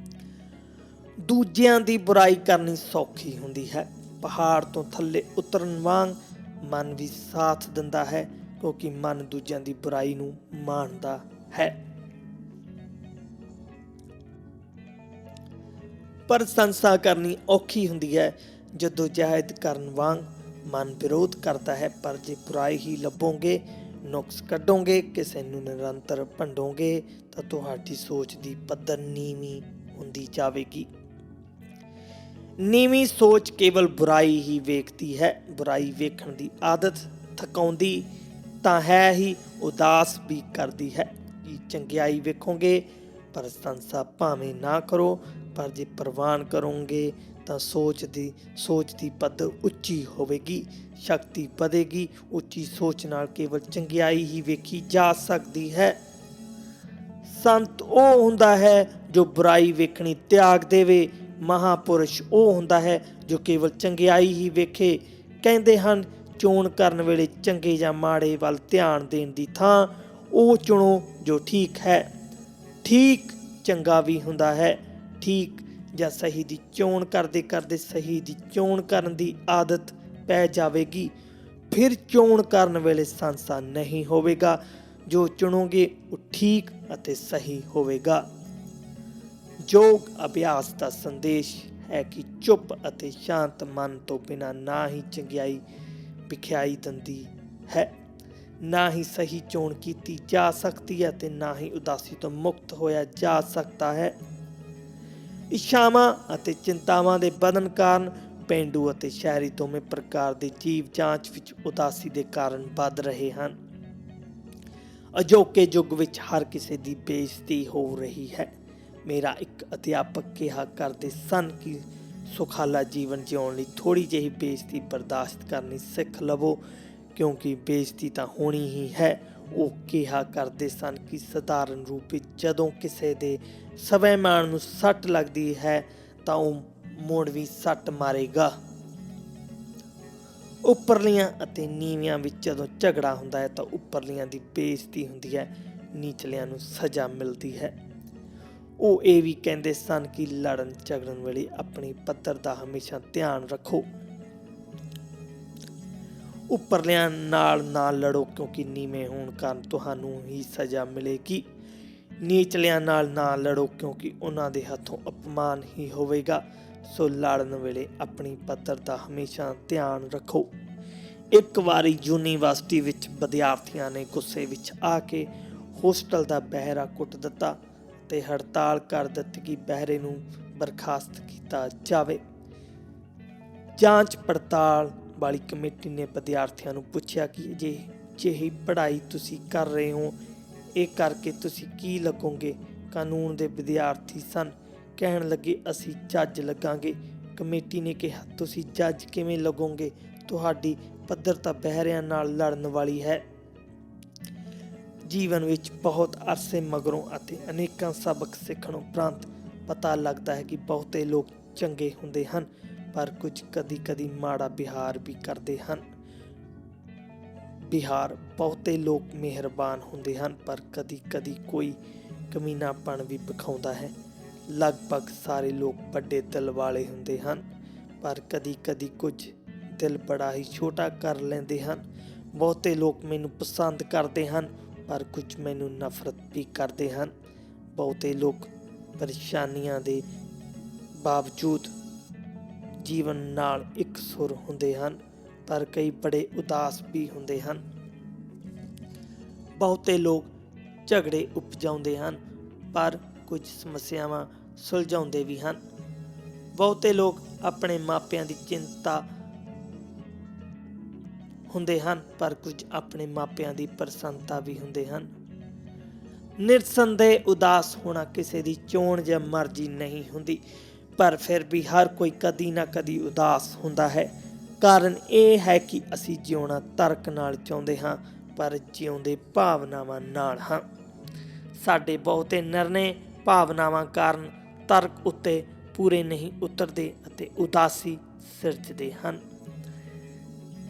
ਦੂਜਿਆਂ ਦੀ ਬੁਰਾਈ ਕਰਨੀ ਸੌਖੀ ਹੁੰਦੀ ਹੈ। ਪਹਾੜ ਤੋਂ ਥੱਲੇ ਉਤਰਨ ਵਾਂਗ ਮਨ ਵੀ ਸਾਥ ਦਿੰਦਾ ਹੈ, ਕਿਉਂਕਿ ਮਨ ਦੂਜਿਆਂ ਦੀ ਬੁਰਾਈ ਨੂੰ ਮਾਣਦਾ ਹੈ। ਪ੍ਰਸ਼ੰਸਾ ਕਰਨੀ ਔਖੀ ਹੁੰਦੀ ਹੈ। ਜਦੋਜਹਿਦ ਕਰਨ ਵਾਂਗ ਮਨ ਵਿਰੋਧ ਕਰਦਾ ਹੈ, ਪਰ ਜੇ ਬੁਰਾਈ ਹੀ ਲੱਭੋਗੇ, ਨੁਕਸ ਕੱਢੋਗੇ, ਕਿਸੇ ਨੂੰ ਨਿਰੰਤਰ ਭੰਡੋਗੇ ਤਾਂ ਤੁਹਾਡੀ ਸੋਚ ਦੀ ਪੱਧਰ ਨੀਵੀਂ ਹੁੰਦੀ ਜਾਵੇਗੀ। ਨੀਵੀਂ ਸੋਚ ਕੇਵਲ ਬੁਰਾਈ ਹੀ ਵੇਖਦੀ ਹੈ। ਬੁਰਾਈ ਵੇਖਣ ਦੀ ਆਦਤ ਥਕਾਉਂਦੀ ਤਾਂ ਹੈ ਹੀ, ਉਦਾਸ ਵੀ ਕਰਦੀ ਹੈ। ਕਿ ਚੰਗਿਆਈ ਵੇਖੋਗੇ, ਪ੍ਰਸ਼ੰਸਾ ਭਾਵੇਂ ਨਾ ਕਰੋ, ਪਰ ਜੇ ਪ੍ਰਵਾਨ ਕਰੋਗੇ ਤਾਂ ਸੋਚ ਦੀ ਪੱਧਰ ਉੱਚੀ ਹੋਵੇਗੀ, ਸ਼ਕਤੀ ਵਧੇਗੀ। ਉੱਚੀ ਸੋਚ ਨਾਲ ਕੇਵਲ ਚੰਗਿਆਈ ਹੀ ਵੇਖੀ ਜਾ ਸਕਦੀ ਹੈ। ਸੰਤ ਉਹ ਹੁੰਦਾ ਹੈ ਜੋ ਬੁਰਾਈ ਵੇਖਣੀ ਤਿਆਗ ਦੇਵੇ। ਮਹਾਪੁਰਸ਼ ਉਹ ਹੁੰਦਾ ਹੈ ਜੋ ਕੇਵਲ ਚੰਗਿਆਈ ਹੀ ਵੇਖੇ। ਕਹਿੰਦੇ ਹਨ, ਚੋਣ ਕਰਨ ਵੇਲੇ ਚੰਗੇ ਜਾਂ ਮਾੜੇ ਵੱਲ ਧਿਆਨ ਦੇਣ ਦੀ ਥਾਂ ਉਹ ਚੁਣੋ ਜੋ ਠੀਕ ਹੈ। ਠੀਕ ਚੰਗਾ ਵੀ ਹੁੰਦਾ ਹੈ। ਠੀਕ ਜਾਂ ਸਹੀ ਦੀ ਚੋਣ ਕਰਦੇ ਕਰਦੇ ਸਹੀ ਦੀ ਚੋਣ ਕਰਨ ਦੀ ਆਦਤ ਪੈ ਜਾਵੇਗੀ। ਫਿਰ ਚੋਣ ਕਰਨ ਵੇਲੇ ਸੰਸਾ ਨਹੀਂ ਹੋਵੇਗਾ। ਜੋ ਚੁਣੋਗੇ ਉਹ ਠੀਕ ਅਤੇ ਸਹੀ ਹੋਵੇਗਾ। ਯੋਗ ਅਭਿਆਸ ਦਾ ਸੰਦੇਸ਼ ਹੈ ਕਿ ਚੁੱਪ ਅਤੇ ਸ਼ਾਂਤ ਮਨ ਤੋਂ ਬਿਨਾਂ ਨਾ ਹੀ ਚੰਗਿਆਈ ਵਿਖਾਈ ਦਿੰਦੀ ਹੈ, ਨਾ ਹੀ ਸਹੀ ਚੋਣ ਕੀਤੀ ਜਾ ਸਕਦੀ ਹੈ ਅਤੇ ਨਾ ਹੀ ਉਦਾਸੀ ਤੋਂ ਮੁਕਤ ਹੋਇਆ ਜਾ ਸਕਦਾ ਹੈ। ਇੱਛਾਵਾਂ ਅਤੇ ਚਿੰਤਾਵਾਂ ਦੇ ਵਧਣ ਕਾਰਨ ਪੇਂਡੂ ਅਤੇ ਸ਼ਹਿਰੀ ਦੋਵੇਂ ਪ੍ਰਕਾਰ ਦੇ ਜੀਵ ਜਾਂਚ ਵਿੱਚ ਉਦਾਸੀ ਦੇ ਕਾਰਨ ਵੱਧ ਰਹੇ ਹਨ। ਅਜੋਕੇ ਯੁੱਗ ਵਿੱਚ ਹਰ ਕਿਸੇ ਦੀ ਬੇਇੱਜ਼ਤੀ ਹੋ ਰਹੀ ਹੈ। ਮੇਰਾ ਇੱਕ ਅਧਿਆਪਕ ਕਿਹਾ ਕਰਦੇ ਸਨ ਕਿ ਸੁਖਾਲਾ ਜੀਵਨ ਜਿਉਣ ਲਈ ਥੋੜ੍ਹੀ ਜਿਹੀ ਬੇਇੱਜ਼ਤੀ ਬਰਦਾਸ਼ਤ ਕਰਨੀ ਸਿੱਖ ਲਵੋ, ਕਿਉਂਕਿ ਬੇਇੱਜ਼ਤੀ ਤਾਂ ਹੋਣੀ ਹੀ ਹੈ। ਉਹ ਕਿਹਾ ਕਰਦੇ ਸਨ ਕਿ ਸਧਾਰਨ ਰੂਪ ਵਿੱਚ ਜਦੋਂ ਕਿਸੇ ਦੇ ਸਵੈਮਾਨ ਨੂੰ ਸੱਟ ਲੱਗਦੀ ਹੈ ਤਾਂ ਉਹ ਮੁੜ ਵੀ ਸੱਟ ਮਾਰੇਗਾ। ਉੱਪਰਲੀਆਂ ਅਤੇ ਨੀਵਿਆਂ ਵਿੱਚ ਜਦੋਂ ਝਗੜਾ ਹੁੰਦਾ ਹੈ ਤਾਂ ਉੱਪਰਲੀਆਂ ਦੀ ਬੇਇੱਜ਼ਤੀ ਹੁੰਦੀ ਹੈ, ਨੀਚਲਿਆਂ ਨੂੰ ਸਜ਼ਾ ਮਿਲਦੀ ਹੈ। ਉਹ ਇਹ ਵੀ ਕਹਿੰਦੇ ਸਨ ਕਿ ਲੜਨ ਝਗੜਨ ਵੇਲੇ ਆਪਣੀ ਪੱਧਰ ਦਾ ਹਮੇਸ਼ਾ ਧਿਆਨ ਰੱਖੋ। ਉੱਪਰਲਿਆਂ ਨਾਲ ਨਾ ਲੜੋ ਕਿਉਂਕਿ ਨੀਵੇਂ ਹੋਣ ਕਾਰਨ ਤੁਹਾਨੂੰ ਹੀ ਸਜ਼ਾ ਮਿਲੇਗੀ। ਨੀਚਲਿਆਂ ਨਾਲ ਨਾ ਲੜੋ ਕਿਉਂਕਿ ਉਹਨਾਂ ਦੇ ਹੱਥੋਂ ਅਪਮਾਨ ਹੀ ਹੋਵੇਗਾ। ਸੋ ਲੜਨ ਵੇਲੇ ਆਪਣੀ ਪੱਧਰ ਦਾ ਹਮੇਸ਼ਾ ਧਿਆਨ ਰੱਖੋ। ਇੱਕ ਵਾਰੀ ਯੂਨੀਵਰਸਿਟੀ ਵਿੱਚ ਵਿਦਿਆਰਥੀਆਂ ਨੇ ਗੁੱਸੇ ਵਿੱਚ ਆ ਕੇ ਹੋਸਟਲ ਦਾ ਬਹਿਰਾ ਕੁੱਟ ਦਿੱਤਾ ਤੇ ਹੜਤਾਲ ਕਰ ਦਿੱਤੀ ਕਿ ਬਹਿਰੇ ਨੂੰ ਬਰਖਾਸਤ ਕੀਤਾ ਜਾਵੇ। ਜਾਂਚ ਪੜਤਾਲ ਵਾਲੀ ਕਮੇਟੀ ਨੇ ਵਿਦਿਆਰਥੀਆਂ ਨੂੰ ਪੁੱਛਿਆ ਕਿ ਜਿਹੀ ਪੜ੍ਹਾਈ ਤੁਸੀਂ ਕਰ ਰਹੇ ਹੋ ਇਹ ਕਰਕੇ ਤੁਸੀਂ ਕੀ ਲੱਗੋਗੇ। ਕਾਨੂੰਨ ਦੇ ਵਿਦਿਆਰਥੀ ਸਨ, ਕਹਿਣ ਲੱਗੇ ਅਸੀਂ ਜੱਜ ਲੱਗਾਂਗੇ। ਕਮੇਟੀ ਨੇ ਕਿਹਾ ਤੁਸੀਂ ਜੱਜ ਕਿਵੇਂ ਲੱਗੋਗੇ, ਤੁਹਾਡੀ ਪੱਧਰ ਤਾਂ ਬਹਿਰਿਆਂ ਨਾਲ ਲੜਨ ਵਾਲੀ ਹੈ। ਜੀਵਨ ਵਿੱਚ ਬਹੁਤ ਅਰਸੇ ਮਗਰੋਂ ਅਤੇ ਅਨੇਕਾਂ ਸਬਕ ਸਿੱਖਣ ਉਪਰੰਤ ਪਤਾ ਲੱਗਦਾ ਹੈ ਕਿ ਬਹੁਤੇ ਲੋਕ ਚੰਗੇ ਹੁੰਦੇ ਹਨ ਪਰ ਕੁਝ ਕਦੀ ਮਾੜਾ ਵਿਹਾਰ ਵੀ ਕਰਦੇ ਹਨ। ਬਹੁਤੇ ਲੋਕ ਮਿਹਰਬਾਨ ਹੁੰਦੇ ਹਨ ਪਰ ਕਦੀ ਕੋਈ ਕਮੀਨਾਪਣ ਵੀ ਵਿਖਾਉਂਦਾ ਹੈ। ਲਗਭਗ ਸਾਰੇ ਲੋਕ ਵੱਡੇ ਦਿਲ ਵਾਲੇ ਹੁੰਦੇ ਹਨ ਪਰ ਕਦੀ ਕੁਝ ਦਿਲ ਬੜਾ ਹੀ ਛੋਟਾ ਕਰ ਲੈਂਦੇ ਹਨ। ਬਹੁਤੇ ਲੋਕ ਮੈਨੂੰ ਪਸੰਦ ਕਰਦੇ ਹਨ ਪਰ ਕੁਝ ਮੈਨੂੰ ਨਫ਼ਰਤ ਵੀ ਕਰਦੇ ਹਨ। ਬਹੁਤੇ ਲੋਕ ਪਰੇਸ਼ਾਨੀਆਂ ਦੇ ਬਾਵਜੂਦ ਜੀਵਨ ਨਾਲ ਇਕਸੁਰ ਹੁੰਦੇ ਹਨ ਪਰ ਕਈ ਬੜੇ ਉਦਾਸ ਵੀ ਹੁੰਦੇ ਹਨ। ਬਹੁਤੇ ਲੋਕ ਝਗੜੇ ਉਪਜਾਉਂਦੇ ਹਨ ਪਰ ਕੁਝ ਸਮੱਸਿਆਵਾਂ ਸੁਲਝਾਉਂਦੇ ਵੀ ਹਨ। ਬਹੁਤੇ ਲੋਕ ਆਪਣੇ ਮਾਪਿਆਂ ਦੀ ਚਿੰਤਾ ਹੁੰਦੇ ਹਨ ਪਰ ਕੁਝ ਆਪਣੇ ਮਾਪਿਆਂ ਦੀ ਪ੍ਰਸੰਨਤਾ ਵੀ ਹੁੰਦੇ ਹਨ। ਨਿਰਸੰਦੇਹ ਉਦਾਸ ਹੋਣਾ ਕਿਸੇ ਦੀ ਚੋਣ ਜਾਂ ਮਰਜ਼ੀ ਨਹੀਂ ਹੁੰਦੀ ਪਰ ਫਿਰ ਵੀ ਹਰ ਕੋਈ ਕਦੀ ਨਾ ਕਦੀ ਉਦਾਸ ਹੁੰਦਾ ਹੈ। ਕਾਰਨ ਇਹ ਹੈ ਕਿ ਅਸੀਂ ਜਿਉਣਾ ਤਰਕ ਨਾਲ ਚਾਹੁੰਦੇ ਹਾਂ ਪਰ ਜਿਉਂਦੇ ਭਾਵਨਾਵਾਂ ਨਾਲ ਹਾਂ। ਸਾਡੇ ਬਹੁਤੇ ਨਿਰਣੇ ਭਾਵਨਾਵਾਂ ਕਾਰਨ ਤਰਕ ਉੱਤੇ ਪੂਰੇ ਨਹੀਂ ਉਤਰਦੇ ਅਤੇ ਉਦਾਸੀ ਸਿਰਜਦੇ ਹਨ।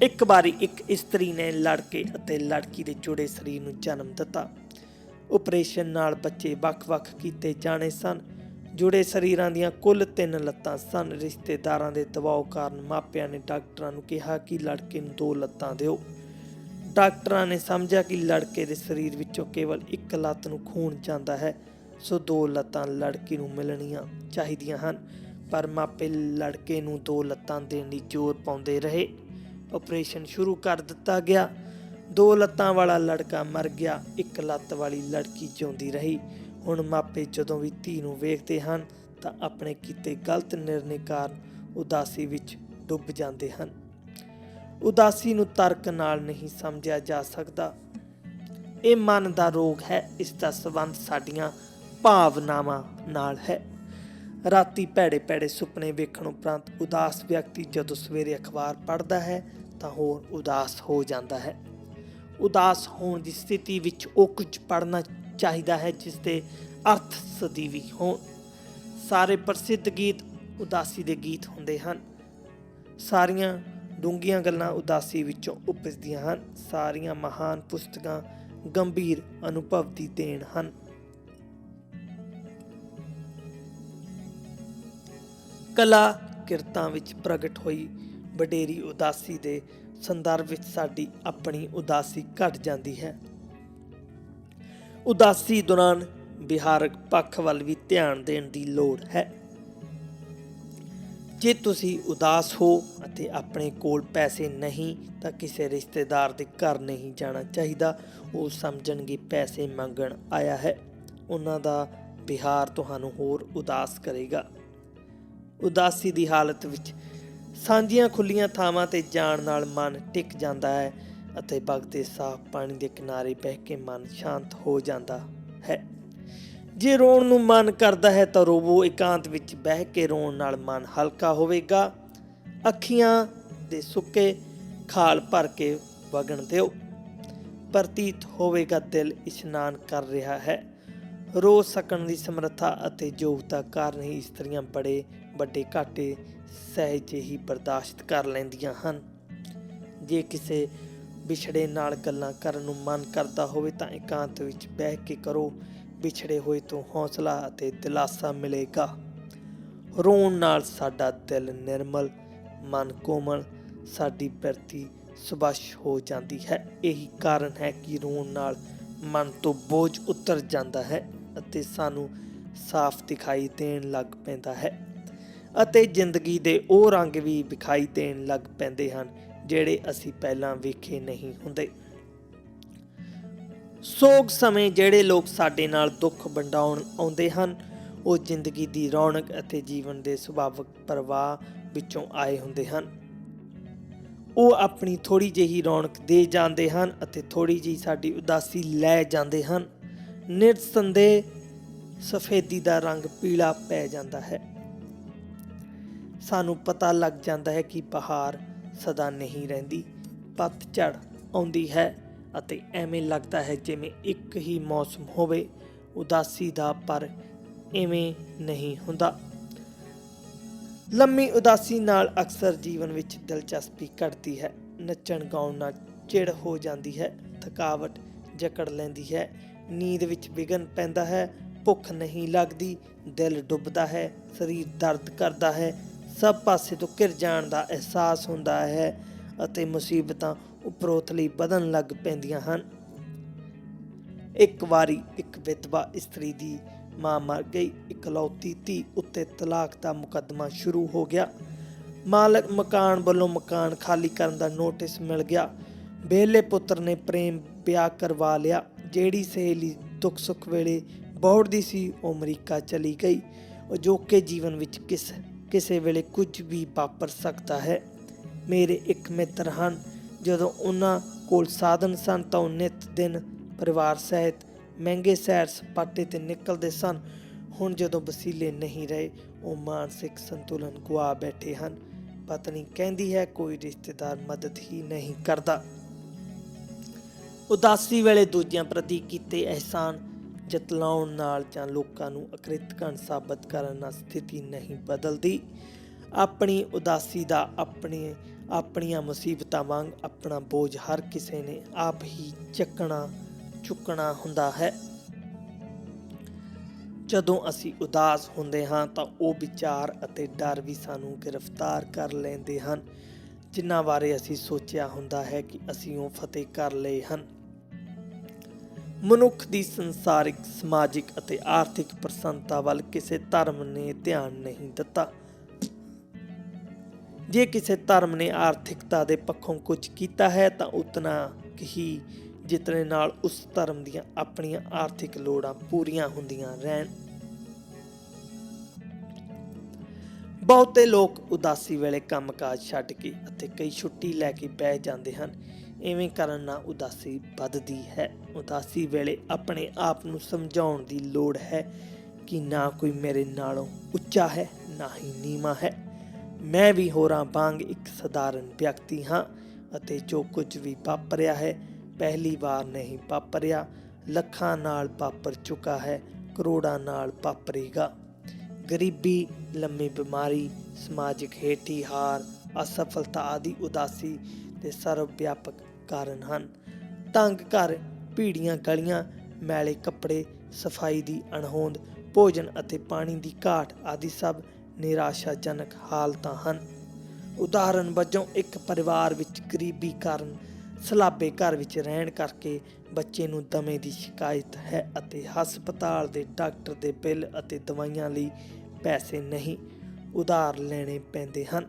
ਇੱਕ ਵਾਰੀ ਇੱਕ ਇਸਤਰੀ ਨੇ ਲੜਕੇ ਅਤੇ ਲੜਕੀ ਦੇ ਜੁੜੇ ਸਰੀਰ ਨੂੰ ਜਨਮ ਦਿੱਤਾ। ਆਪਰੇਸ਼ਨ ਨਾਲ ਬੱਚੇ ਵੱਖ-ਵੱਖ ਕੀਤੇ ਜਾਣੇ ਸਨ। ਜੁੜੇ ਸਰੀਰਾਂ ਦੀਆਂ ਕੁੱਲ 3 ਲੱਤਾਂ ਸਨ। ਰਿਸ਼ਤੇਦਾਰਾਂ ਦੇ ਦਬਾਅ ਕਾਰਨ ਮਾਪਿਆਂ ਨੇ ਡਾਕਟਰਾਂ ਨੂੰ ਕਿਹਾ ਕਿ ਲੜਕੇ ਨੂੰ 2 ਲੱਤਾਂ ਦਿਓ। ਡਾਕਟਰਾਂ ਨੇ ਸਮਝਿਆ ਕਿ ਲੜਕੇ ਦੇ ਸਰੀਰ ਵਿੱਚੋਂ ਕੇਵਲ 1 ਲੱਤ ਨੂੰ ਖੂਨ ਜਾਂਦਾ ਹੈ ਸੋ 2 ਲੱਤਾਂ ਲੜਕੇ ਨੂੰ ਮਿਲਣੀਆਂ ਚਾਹੀਦੀਆਂ ਹਨ ਪਰ ਮਾਪੇ ਲੜਕੇ ਨੂੰ 2 ਲੱਤਾਂ ਦੇਣ ਲਈ ਜ਼ੋਰ ਪਾਉਂਦੇ ਰਹੇ। ਆਪਰੇਸ਼ਨ ਸ਼ੁਰੂ ਕਰ ਦਿੱਤਾ ਗਿਆ। 2 ਲੱਤਾਂ ਵਾਲਾ ਲੜਕਾ ਮਰ ਗਿਆ, 1 ਲੱਤ ਵਾਲੀ ਲੜਕੀ ਜਿਉਂਦੀ ਰਹੀ। ਹੁਣ ਮਾਪੇ ਜਦੋਂ ਵੀ ਧੀ ਨੂੰ ਵੇਖਦੇ ਹਨ ਤਾਂ ਆਪਣੇ ਕੀਤੇ ਗਲਤ ਨਿਰਣੇ ਕਾਰਨ ਉਦਾਸੀ ਵਿੱਚ ਡੁੱਬ ਜਾਂਦੇ ਹਨ। ਉਦਾਸੀ ਨੂੰ ਤਰਕ ਨਾਲ ਨਹੀਂ ਸਮਝਿਆ ਜਾ ਸਕਦਾ। ਇਹ ਮਨ ਦਾ ਰੋਗ ਹੈ। ਇਸ ਦਾ ਸੰਬੰਧ ਸਾਡੀਆਂ ਭਾਵਨਾਵਾਂ ਨਾਲ ਹੈ। ਰਾਤੀ ਭੈੜੇ ਸੁਪਨੇ ਵੇਖਣ ਉਪਰੰਤ ਉਦਾਸ ਵਿਅਕਤੀ ਜਦੋਂ ਸਵੇਰੇ ਅਖਬਾਰ ਪੜ੍ਹਦਾ ਹੈ ਤਾਂ ਹੋਰ ਉਦਾਸ ਹੋ ਜਾਂਦਾ ਹੈ। ਉਦਾਸ ਹੋਣ ਦੀ ਸਥਿਤੀ ਵਿੱਚ ਉਹ ਕੁਝ ਪੜ੍ਹਨਾ ਚਾਹੀਦਾ ਹੈ ਜਿਸ ਦੇ ਅਰਥ ਸਦੀਵੀ ਹੋਣ। ਸਾਰੇ ਪ੍ਰਸਿੱਧ ਗੀਤ ਉਦਾਸੀ ਦੇ ਗੀਤ ਹੁੰਦੇ ਹਨ। ਸਾਰੀਆਂ ਡੂੰਘੀਆਂ ਗੱਲਾਂ ਉਦਾਸੀ ਵਿੱਚੋਂ ਉਪਜਦੀਆਂ ਹਨ। ਸਾਰੀਆਂ ਮਹਾਨ ਪੁਸਤਕਾਂ ਗੰਭੀਰ ਅਨੁਭਵ ਦੀ ਦੇਣ ਹਨ। ਕਲਾ ਕਿਰਤਾਂ ਵਿੱਚ ਪ੍ਰਗਟ ਹੋਈ ਵਡੇਰੀ ਉਦਾਸੀ ਦੇ ਸੰਦਰਭ ਵਿੱਚ ਸਾਡੀ ਆਪਣੀ ਉਦਾਸੀ ਘਟ ਜਾਂਦੀ ਹੈ। ਉਦਾਸੀ ਦੌਰਾਨ ਵਿਹਾਰਕ ਪੱਖ ਵੱਲ ਵੀ ਧਿਆਨ ਦੇਣ ਦੀ ਲੋੜ ਹੈ। ਜੇ ਤੁਸੀਂ ਉਦਾਸ ਹੋ ਅਤੇ ਆਪਣੇ ਕੋਲ ਪੈਸੇ ਨਹੀਂ ਤਾਂ ਕਿਸੇ ਰਿਸ਼ਤੇਦਾਰ ਦੇ ਘਰ ਨਹੀਂ ਜਾਣਾ ਚਾਹੀਦਾ। ਉਹ ਸਮਝਣਗੇ ਪੈਸੇ ਮੰਗਣ ਆਇਆ ਹੈ। ਉਹਨਾਂ ਦਾ ਵਿਹਾਰ ਤੁਹਾਨੂੰ ਹੋਰ ਉਦਾਸ ਕਰੇਗਾ। ਉਦਾਸੀ ਦੀ ਹਾਲਤ ਵਿੱਚ ਸਾਂਝੀਆਂ ਖੁੱਲ੍ਹੀਆਂ ਥਾਵਾਂ 'ਤੇ ਜਾਣ ਨਾਲ ਮਨ ਟਿਕ ਜਾਂਦਾ ਹੈ ਅਤੇ ਵਗਦੇ ਸਾਫ਼ ਪਾਣੀ ਦੇ ਕਿਨਾਰੇ ਬਹਿ ਕੇ ਮਨ ਸ਼ਾਂਤ ਹੋ ਜਾਂਦਾ ਹੈ। ਜੇ ਰੋਣ ਨੂੰ ਮਨ ਕਰਦਾ ਹੈ ਤਾਂ ਰੋਵੋ। ਇਕਾਂਤ ਵਿੱਚ ਬਹਿ ਕੇ ਰੋਣ ਨਾਲ ਮਨ ਹਲਕਾ ਹੋਵੇਗਾ। ਅੱਖੀਆਂ ਦੇ ਸੁੱਕੇ ਖਾਲ ਭਰ ਕੇ ਵਗਣ ਦਿਓ। ਪ੍ਰਤੀਤ ਹੋਵੇਗਾ ਦਿਲ ਇਸ਼ਨਾਨ ਕਰ ਰਿਹਾ ਹੈ। ਰੋ ਸਕਣ ਦੀ ਸਮਰੱਥਾ ਅਤੇ ਯੋਗਤਾ ਕਾਰਨ ਹੀ ਇਸਤਰੀਆਂ ਬੜੇ ਵੱਡੇ ਘਾਟੇ ਸਹਿਜੇ ਹੀ ਬਰਦਾਸ਼ਤ ਕਰ ਲੈਂਦੀਆਂ ਹਨ। ਜੇ ਕਿਸੇ ਵਿਛੜੇ ਨਾਲ ਗੱਲਾਂ ਕਰਨ ਨੂੰ ਮਨ ਕਰਦਾ ਹੋਵੇ ਤਾਂ ਇਕਾਂਤ ਵਿੱਚ ਬਹਿ ਕੇ ਕਰੋ। ਵਿਛੜੇ ਹੋਏ ਤੋਂ ਹੌਸਲਾ ਅਤੇ ਦਿਲਾਸਾ ਮਿਲੇਗਾ। ਰੋਣ ਨਾਲ ਸਾਡਾ ਦਿਲ ਨਿਰਮਲ, ਮਨ ਕੋਮਲ, ਸਾਡੀ ਬਿਰਤੀ ਸਵੱਛ ਹੋ ਜਾਂਦੀ ਹੈ। ਇਹੀ ਕਾਰਨ ਹੈ ਕਿ ਰੋਣ ਨਾਲ ਮਨ ਤੋਂ ਬੋਝ ਉਤਰ ਜਾਂਦਾ ਹੈ ਅਤੇ ਸਾਨੂੰ ਸਾਫ਼ ਦਿਖਾਈ ਦੇਣ ਲੱਗ ਪੈਂਦਾ ਹੈ ਅਤੇ ਜ਼ਿੰਦਗੀ ਦੇ ਉਹ ਰੰਗ ਵੀ ਵਿਖਾਈ ਦੇਣ ਲੱਗ ਪੈਂਦੇ ਹਨ ਜਿਹੜੇ ਅਸੀਂ ਪਹਿਲਾਂ ਵੇਖੇ ਨਹੀਂ ਹੁੰਦੇ। ਸੋਗ ਸਮੇਂ ਜਿਹੜੇ ਲੋਕ ਸਾਡੇ ਨਾਲ ਦੁੱਖ ਵੰਡਾਉਣ ਆਉਂਦੇ ਹਨ ਉਹ ਜ਼ਿੰਦਗੀ ਦੀ ਰੌਣਕ ਅਤੇ ਜੀਵਨ ਦੇ ਸੁਭਾਵਿਕ ਪ੍ਰਵਾਹ ਵਿੱਚੋਂ ਆਏ ਹੁੰਦੇ ਹਨ। ਉਹ ਆਪਣੀ ਥੋੜ੍ਹੀ ਜਿਹੀ ਰੌਣਕ ਦੇ ਜਾਂਦੇ ਹਨ ਅਤੇ ਥੋੜ੍ਹੀ ਜਿਹੀ ਸਾਡੀ ਉਦਾਸੀ ਲੈ ਜਾਂਦੇ ਹਨ। ਨਿਰਸੰਦੇਹ ਸਫੇਦੀ ਦਾ ਰੰਗ ਪੀਲਾ ਪੈ ਜਾਂਦਾ ਹੈ। ਸਾਨੂੰ ਪਤਾ ਲੱਗ ਜਾਂਦਾ ਹੈ ਕਿ ਬਹਾਰ ਸਦਾ ਨਹੀਂ ਰਹਿੰਦੀ, ਪਤਝੜ ਆਉਂਦੀ ਹੈ ਅਤੇ ਐਵੇਂ ਲੱਗਦਾ ਹੈ ਜਿਵੇਂ ਇੱਕ ਹੀ ਮੌਸਮ ਹੋਵੇ ਉਦਾਸੀ ਦਾ, ਪਰ ਇਵੇਂ ਨਹੀਂ ਹੁੰਦਾ। ਲੰਮੀ ਉਦਾਸੀ ਨਾਲ ਅਕਸਰ ਜੀਵਨ ਵਿੱਚ ਦਿਲਚਸਪੀ ਘਟਦੀ ਹੈ। ਨੱਚਣ ਗਾਉਣ ਨਾਲ ਚਿੜ ਹੋ ਜਾਂਦੀ ਹੈ, ਥਕਾਵਟ ਜਕੜ ਲੈਂਦੀ ਹੈ, ਨੀਂਦ ਵਿੱਚ ਵਿਘਨ ਪੈਂਦਾ ਹੈ, ਭੁੱਖ ਨਹੀਂ ਲੱਗਦੀ, ਦਿਲ ਡੁੱਬਦਾ ਹੈ, ਸਰੀਰ ਦਰਦ ਕਰਦਾ ਹੈ, ਸਭ ਪਾਸੇ ਤੋਂ ਘਿਰ ਜਾਣ ਦਾ ਅਹਿਸਾਸ ਹੁੰਦਾ ਹੈ ਅਤੇ ਮੁਸੀਬਤਾਂ ਉਪਰੋਤਲੀ ਵਧਣ ਲੱਗ ਪੈਂਦੀਆਂ ਹਨ। ਇੱਕ ਵਾਰੀ ਇੱਕ ਵਿਧਵਾ ਇਸਤਰੀ ਦੀ ਮਾਂ ਮਰ ਗਈ। ਇਕਲੌਤੀ ਧੀ ਉੱਤੇ ਤਲਾਕ ਦਾ ਮੁਕੱਦਮਾ ਸ਼ੁਰੂ ਹੋ ਗਿਆ। ਮਾਲਕ ਮਕਾਨ ਵੱਲੋਂ ਮਕਾਨ ਖਾਲੀ ਕਰਨ ਦਾ ਨੋਟਿਸ ਮਿਲ ਗਿਆ। ਵਿਹਲੇ ਪੁੱਤਰ ਨੇ ਪ੍ਰੇਮ ਵਿਆਹ ਕਰਵਾ ਲਿਆ। ਜਿਹੜੀ ਸਹੇਲੀ ਦੁੱਖ ਸੁੱਖ ਵੇਲੇ ਬਹੁੜਦੀ ਸੀ ਉਹ ਅਮਰੀਕਾ ਚਲੀ ਗਈ। ਅਜੋਕੇ ਜੀਵਨ ਵਿੱਚ ਕਿਸੇ ਵੇਲੇ ਕੁਝ ਵੀ ਵਾਪਰ ਸਕਦਾ ਹੈ। ਮੇਰੇ ਇੱਕ ਮਿੱਤਰ ਹਨ, ਜਦੋਂ ਉਹਨਾਂ ਕੋਲ ਸਾਧਨ ਸਨ ਤਾਂ ਉਹ ਨਿੱਤ ਦਿਨ ਪਰਿਵਾਰ ਸਹਿਤ ਮਹਿੰਗੇ ਸੈਰ ਸਪਾਟੇ 'ਤੇ ਨਿਕਲਦੇ ਸਨ। ਹੁਣ ਜਦੋਂ ਵਸੀਲੇ ਨਹੀਂ ਰਹੇ ਉਹ ਮਾਨਸਿਕ ਸੰਤੁਲਨ ਗੁਆ ਬੈਠੇ ਹਨ। ਪਤਨੀ ਕਹਿੰਦੀ ਹੈ ਕੋਈ ਰਿਸ਼ਤੇਦਾਰ ਮਦਦ ਹੀ ਨਹੀਂ ਕਰਦਾ। ਉਦਾਸੀ ਵੇਲੇ ਦੂਜਿਆਂ ਪ੍ਰਤੀ ਕੀਤੇ ਅਹਿਸਾਨ ਜਤਲਾਉਣ ਨਾਲ ਜਾਂ ਲੋਕਾਂ ਨੂੰ ਅਕ੍ਰਿਤਕਣ ਸਾਬਤ ਕਰਨ ਨਾਲ ਸਥਿਤੀ ਨਹੀਂ ਬਦਲਦੀ। ਆਪਣੀ ਉਦਾਸੀ ਦਾ ਆਪਣੀਆਂ ਮੁਸੀਬਤਾਂ ਵਾਂਗ ਆਪਣਾ ਬੋਝ ਹਰ ਕਿਸੇ ਨੇ ਆਪ ਹੀ ਚੁੱਕਣਾ ਹੁੰਦਾ ਹੈ। ਜਦੋਂ ਅਸੀਂ ਉਦਾਸ ਹੁੰਦੇ ਹਾਂ ਤਾਂ ਉਹ ਵਿਚਾਰ ਅਤੇ ਡਰ ਵੀ ਸਾਨੂੰ ਗ੍ਰਿਫਤਾਰ ਕਰ ਲੈਂਦੇ ਹਨ ਜਿਨ੍ਹਾਂ ਬਾਰੇ ਅਸੀਂ ਸੋਚਿਆ ਹੁੰਦਾ ਹੈ ਕਿ ਅਸੀਂ ਉਹ ਫਤਿਹ ਕਰ ਲਏ ਹਨ। ਮਨੁੱਖ ਦੀ ਸੰਸਾਰਿਕ, ਸਮਾਜਿਕ ਅਤੇ ਆਰਥਿਕ ਪ੍ਰਸੰਨਤਾ ਵੱਲ ਕਿਸੇ ਧਰਮ ਨੇ ਧਿਆਨ ਨਹੀਂ ਦਿੱਤਾ। ਜੇ ਕਿਸੇ ਧਰਮ ਨੇ ਆਰਥਿਕਤਾ ਦੇ ਪੱਖੋਂ ਕੁਝ ਕੀਤਾ ਹੈ ਤਾਂ ਉਤਨਾ ਹੀ ਜਿਤਨੇ ਨਾਲ ਉਸ ਧਰਮ ਦੀਆਂ ਆਪਣੀਆਂ ਆਰਥਿਕ ਲੋੜਾਂ ਪੂਰੀਆਂ ਹੁੰਦੀਆਂ ਰਹਿਣ। ਬਹੁਤੇ ਲੋਕ ਉਦਾਸੀ ਵੇਲੇ ਕੰਮਕਾਜ ਛੱਡ ਕੇ ਅਤੇ ਕਈ ਛੁੱਟੀ ਲੈ ਕੇ ਬਹਿ ਜਾਂਦੇ ਹਨ। ਇਵੇਂ ਕਰਨ ਨਾਲ ਉਦਾਸੀ ਵੱਧਦੀ ਹੈ। ਉਦਾਸੀ ਵੇਲੇ ਆਪਣੇ ਆਪ ਨੂੰ ਸਮਝਾਉਣ ਦੀ ਲੋੜ ਹੈ ਕਿ ਨਾ ਕੋਈ ਮੇਰੇ ਨਾਲੋਂ ਉੱਚਾ ਹੈ, ਨਾ ਹੀ ਨੀਵਾਂ ਹੈ। ਮੈਂ ਵੀ ਹੋਰਾਂ ਵਾਂਗ ਇੱਕ ਸਧਾਰਨ ਵਿਅਕਤੀ ਹਾਂ ਅਤੇ ਜੋ ਕੁਝ ਵੀ ਵਾਪਰਿਆ ਹੈ ਪਹਿਲੀ ਵਾਰ ਨਹੀਂ ਵਾਪਰਿਆ, ਲੱਖਾਂ ਨਾਲ ਵਾਪਰ ਚੁੱਕਾ ਹੈ, ਕਰੋੜਾਂ ਨਾਲ ਵਾਪਰੇਗਾ। ਗਰੀਬੀ, ਲੰਮੀ ਬਿਮਾਰੀ, ਸਮਾਜਿਕ ਹੇਠੀ ਹਾਰ, ਅਸਫਲਤਾ ਆਦਿ ਉਦਾਸੀ ਦੇ ਸਰਵ ਵਿਆਪਕ ਕਾਰਨ ਹਨ। ਤੰਗ ਘਰ, ਭੀੜੀਆਂ ਗਲੀਆਂ, ਮੈਲੇ ਕੱਪੜੇ, ਸਫਾਈ ਦੀ ਅਣਹੋਂਦ, ਭੋਜਨ ਅਤੇ ਪਾਣੀ ਦੀ ਘਾਟ ਆਦਿ ਸਭ ਨਿਰਾਸ਼ਾਜਨਕ ਹਾਲਤਾਂ ਹਨ। ਉਦਾਹਰਨ ਵਜੋਂ ਇੱਕ ਪਰਿਵਾਰ ਵਿੱਚ ਗਰੀਬੀ ਕਾਰਨ ਸਲਾਬੇ ਘਰ ਵਿੱਚ ਰਹਿਣ ਕਰਕੇ ਬੱਚੇ ਨੂੰ ਦਮੇ ਦੀ ਸ਼ਿਕਾਇਤ ਹੈ ਅਤੇ ਹਸਪਤਾਲ ਦੇ ਡਾਕਟਰ ਦੇ ਬਿੱਲ ਅਤੇ ਦਵਾਈਆਂ ਲਈ ਪੈਸੇ ਨਹੀਂ ਉਧਾਰ ਲੈਣੇ ਪੈਂਦੇ ਹਨ।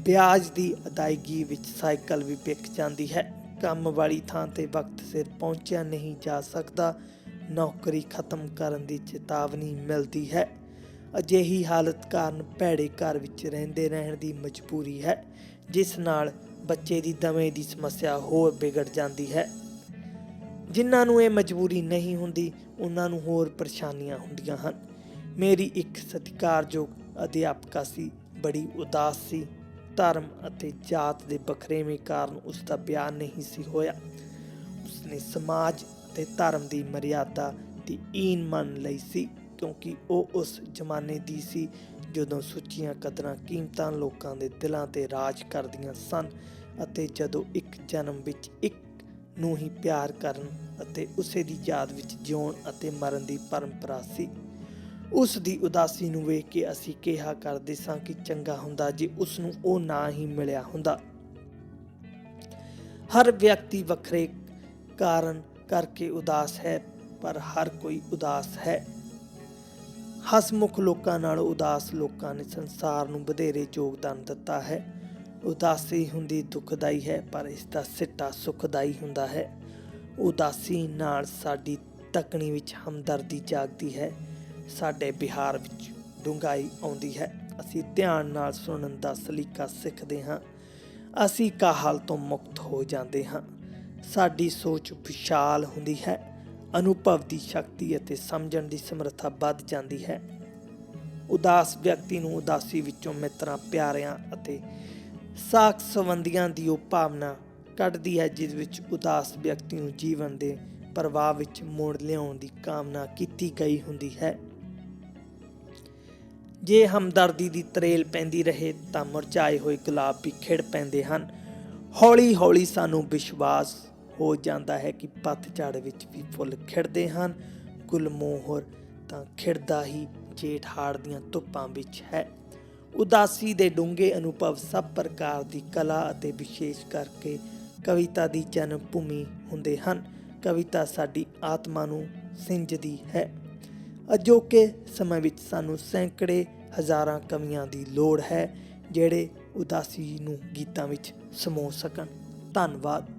ਵਿਆਜ ਦੀ ਅਦਾਇਗੀ ਵਿੱਚ ਸਾਈਕਲ ਵੀ ਵਿਕ ਜਾਂਦੀ ਹੈ। ਕੰਮ ਵਾਲੀ ਥਾਂ 'ਤੇ ਵਕਤ ਸਿਰ ਪਹੁੰਚਿਆ ਨਹੀਂ ਜਾ ਸਕਦਾ। ਨੌਕਰੀ ਖਤਮ ਕਰਨ ਦੀ ਚੇਤਾਵਨੀ ਮਿਲਦੀ ਹੈ। ਅਜਿਹੀ ਹਾਲਤ ਕਾਰਨ ਭੈੜੇ ਘਰ ਵਿੱਚ ਰਹਿੰਦੇ ਰਹਿਣ ਦੀ ਮਜਬੂਰੀ ਹੈ, ਜਿਸ ਨਾਲ ਬੱਚੇ ਦੀ ਦਮੇ ਦੀ ਸਮੱਸਿਆ ਹੋਰ ਵਿਗੜ ਜਾਂਦੀ ਹੈ। ਜਿਨ੍ਹਾਂ ਨੂੰ ਇਹ ਮਜਬੂਰੀ ਨਹੀਂ ਹੁੰਦੀ ਉਹਨਾਂ ਨੂੰ ਹੋਰ ਪਰੇਸ਼ਾਨੀਆਂ ਹੁੰਦੀਆਂ ਹਨ। ਮੇਰੀ ਇੱਕ ਸਤਿਕਾਰਯੋਗ ਅਧਿਆਪਕਾ ਸੀ, ਬੜੀ ਉਦਾਸ ਸੀ। ਧਰਮ ਅਤੇ ਜਾਤ ਦੇ ਵਖਰੇਵੇਂ ਕਾਰਨ ਉਸ ਦਾ ਵਿਆਹ ਨਹੀਂ ਸੀ ਹੋਇਆ। ਉਸਨੇ ਸਮਾਜ ਅਤੇ ਧਰਮ ਦੀ ਮਰਿਆਦਾ ਦੀ ਈਨ ਮੰਨ ਲਈ ਸੀ, ਕਿਉਂਕਿ ਉਹ ਉਸ ਜ਼ਮਾਨੇ ਦੀ ਸੀ ਜਦੋਂ ਸੁੱਚੀਆਂ ਕਦਰਾਂ ਕੀਮਤਾਂ ਲੋਕਾਂ ਦੇ ਦਿਲਾਂ 'ਤੇ ਰਾਜ ਕਰਦੀਆਂ ਸਨ ਅਤੇ ਜਦੋਂ ਇੱਕ ਜਨਮ ਵਿੱਚ ਇੱਕ ਨੂੰ ਹੀ ਪਿਆਰ ਕਰਨ ਅਤੇ ਉਸੇ ਦੀ ਯਾਦ ਵਿੱਚ ਜਿਉਣ ਅਤੇ ਮਰਨ ਦੀ ਪਰੰਪਰਾ ਸੀ। ਉਸ ਦੀ ਉਦਾਸੀ ਨੂੰ ਵੇਖ ਕੇ ਅਸੀਂ ਕਿਹਾ ਕਰਦੇ ਸਾਂ ਕਿ ਚੰਗਾ ਹੁੰਦਾ ਜੇ ਉਸ ਨੂੰ ਉਹ ਨਾ ਹੀ ਮਿਲਿਆ ਹੁੰਦਾ। ਹਰ ਵਿਅਕਤੀ ਵੱਖਰੇ ਕਾਰਨ ਕਰਕੇ ਉਦਾਸ ਹੈ, ਪਰ ਹਰ ਕੋਈ ਉਦਾਸ ਹੈ। ਹਸਮੁਖ ਲੋਕਾਂ ਨਾਲੋਂ ਉਦਾਸ ਲੋਕਾਂ ਨੇ ਸੰਸਾਰ ਨੂੰ ਵਧੇਰੇ ਯੋਗਦਾਨ ਦਿੱਤਾ ਹੈ। ਉਦਾਸੀ ਹੁੰਦੀ ਦੁਖਦਾਈ ਹੈ, ਪਰ ਇਸ ਦਾ ਸਿੱਟਾ ਸੁਖਦਾਈ ਹੁੰਦਾ ਹੈ। ਉਦਾਸੀ ਨਾਲ ਸਾਡੀ ਤਕਣੀ ਵਿੱਚ ਹਮਦਰਦੀ ਜਾਗਦੀ ਹੈ, ਸਾਡੇ ਵਿਹਾਰ ਵਿੱਚ ਡੂੰਘਾਈ ਆਉਂਦੀ ਹੈ। ਅਸੀਂ ਧਿਆਨ ਨਾਲ ਸੁਣਨ ਦਾ ਸਲੀਕਾ ਸਿੱਖਦੇ ਹਾਂ, ਅਸੀਂ ਕਾਹਲ ਤੋਂ ਮੁਕਤ ਹੋ ਜਾਂਦੇ ਹਾਂ, ਸਾਡੀ ਸੋਚ ਵਿਸ਼ਾਲ ਹੁੰਦੀ ਹੈ, ਅਨੁਭਵ ਦੀ ਸ਼ਕਤੀ ਅਤੇ ਸਮਝਣ ਦੀ ਸਮਰੱਥਾ ਵੱਧ ਜਾਂਦੀ ਹੈ। ਉਦਾਸ ਵਿਅਕਤੀ ਨੂੰ ਉਦਾਸੀ ਵਿੱਚੋਂ ਮਿੱਤਰਾਂ, ਪਿਆਰਿਆਂ ਅਤੇ ਸਾਕ ਸੰਬੰਧੀਆਂ ਦੀ ਉਹ ਭਾਵਨਾ ਕੱਢਦੀ ਹੈ ਜਿਸ ਵਿੱਚ ਉਦਾਸ ਵਿਅਕਤੀ ਨੂੰ ਜੀਵਨ ਦੇ ਪ੍ਰਵਾਹ ਵਿੱਚ ਮੋੜ ਲਿਆਉਣ ਦੀ ਕਾਮਨਾ ਕੀਤੀ ਗਈ ਹੁੰਦੀ ਹੈ। ਜੇ ਹਮਦਰਦੀ ਦੀ ਤਰੇਲ ਪੈਂਦੀ ਰਹੇ ਤਾਂ ਮੁਰਝਾਏ ਹੋਏ ਗੁਲਾਬ ਵੀ ਖਿੜ ਪੈਂਦੇ ਹਨ। ਹੌਲੀ ਹੌਲੀ ਸਾਨੂੰ ਵਿਸ਼ਵਾਸ ਹੋ ਜਾਂਦਾ ਹੈ ਕਿ ਪਤਝੜ ਵਿੱਚ ਵੀ ਫੁੱਲ ਖਿੜਦੇ ਹਨ। ਗੁਲਮੋਹਰ ਤਾਂ ਖਿੜਦਾ ਹੀ ਜੇਠ ਹਾੜ ਦੀਆਂ ਧੁੱਪਾਂ ਵਿੱਚ ਹੈ। ਉਦਾਸੀ ਦੇ ਡੂੰਘੇ ਅਨੁਭਵ ਸਭ ਪ੍ਰਕਾਰ ਦੀ ਕਲਾ ਅਤੇ ਵਿਸ਼ੇਸ਼ ਕਰਕੇ ਕਵਿਤਾ ਦੀ ਜਨਮ ਭੂਮੀ ਹੁੰਦੇ ਹਨ। ਕਵਿਤਾ ਸਾਡੀ ਆਤਮਾ ਨੂੰ ਸਿੰਜਦੀ ਹੈ। ਅਜੋਕੇ ਸਮੇਂ ਵਿੱਚ ਸਾਨੂੰ ਸੈਂਕੜੇ ਹਜ਼ਾਰਾਂ ਕਵੀਆਂ ਦੀ ਲੋੜ ਹੈ ਜਿਹੜੇ ਉਦਾਸੀ ਨੂੰ ਗੀਤਾਂ ਵਿੱਚ ਸਮੋ ਸਕਣ। ਧੰਨਵਾਦ।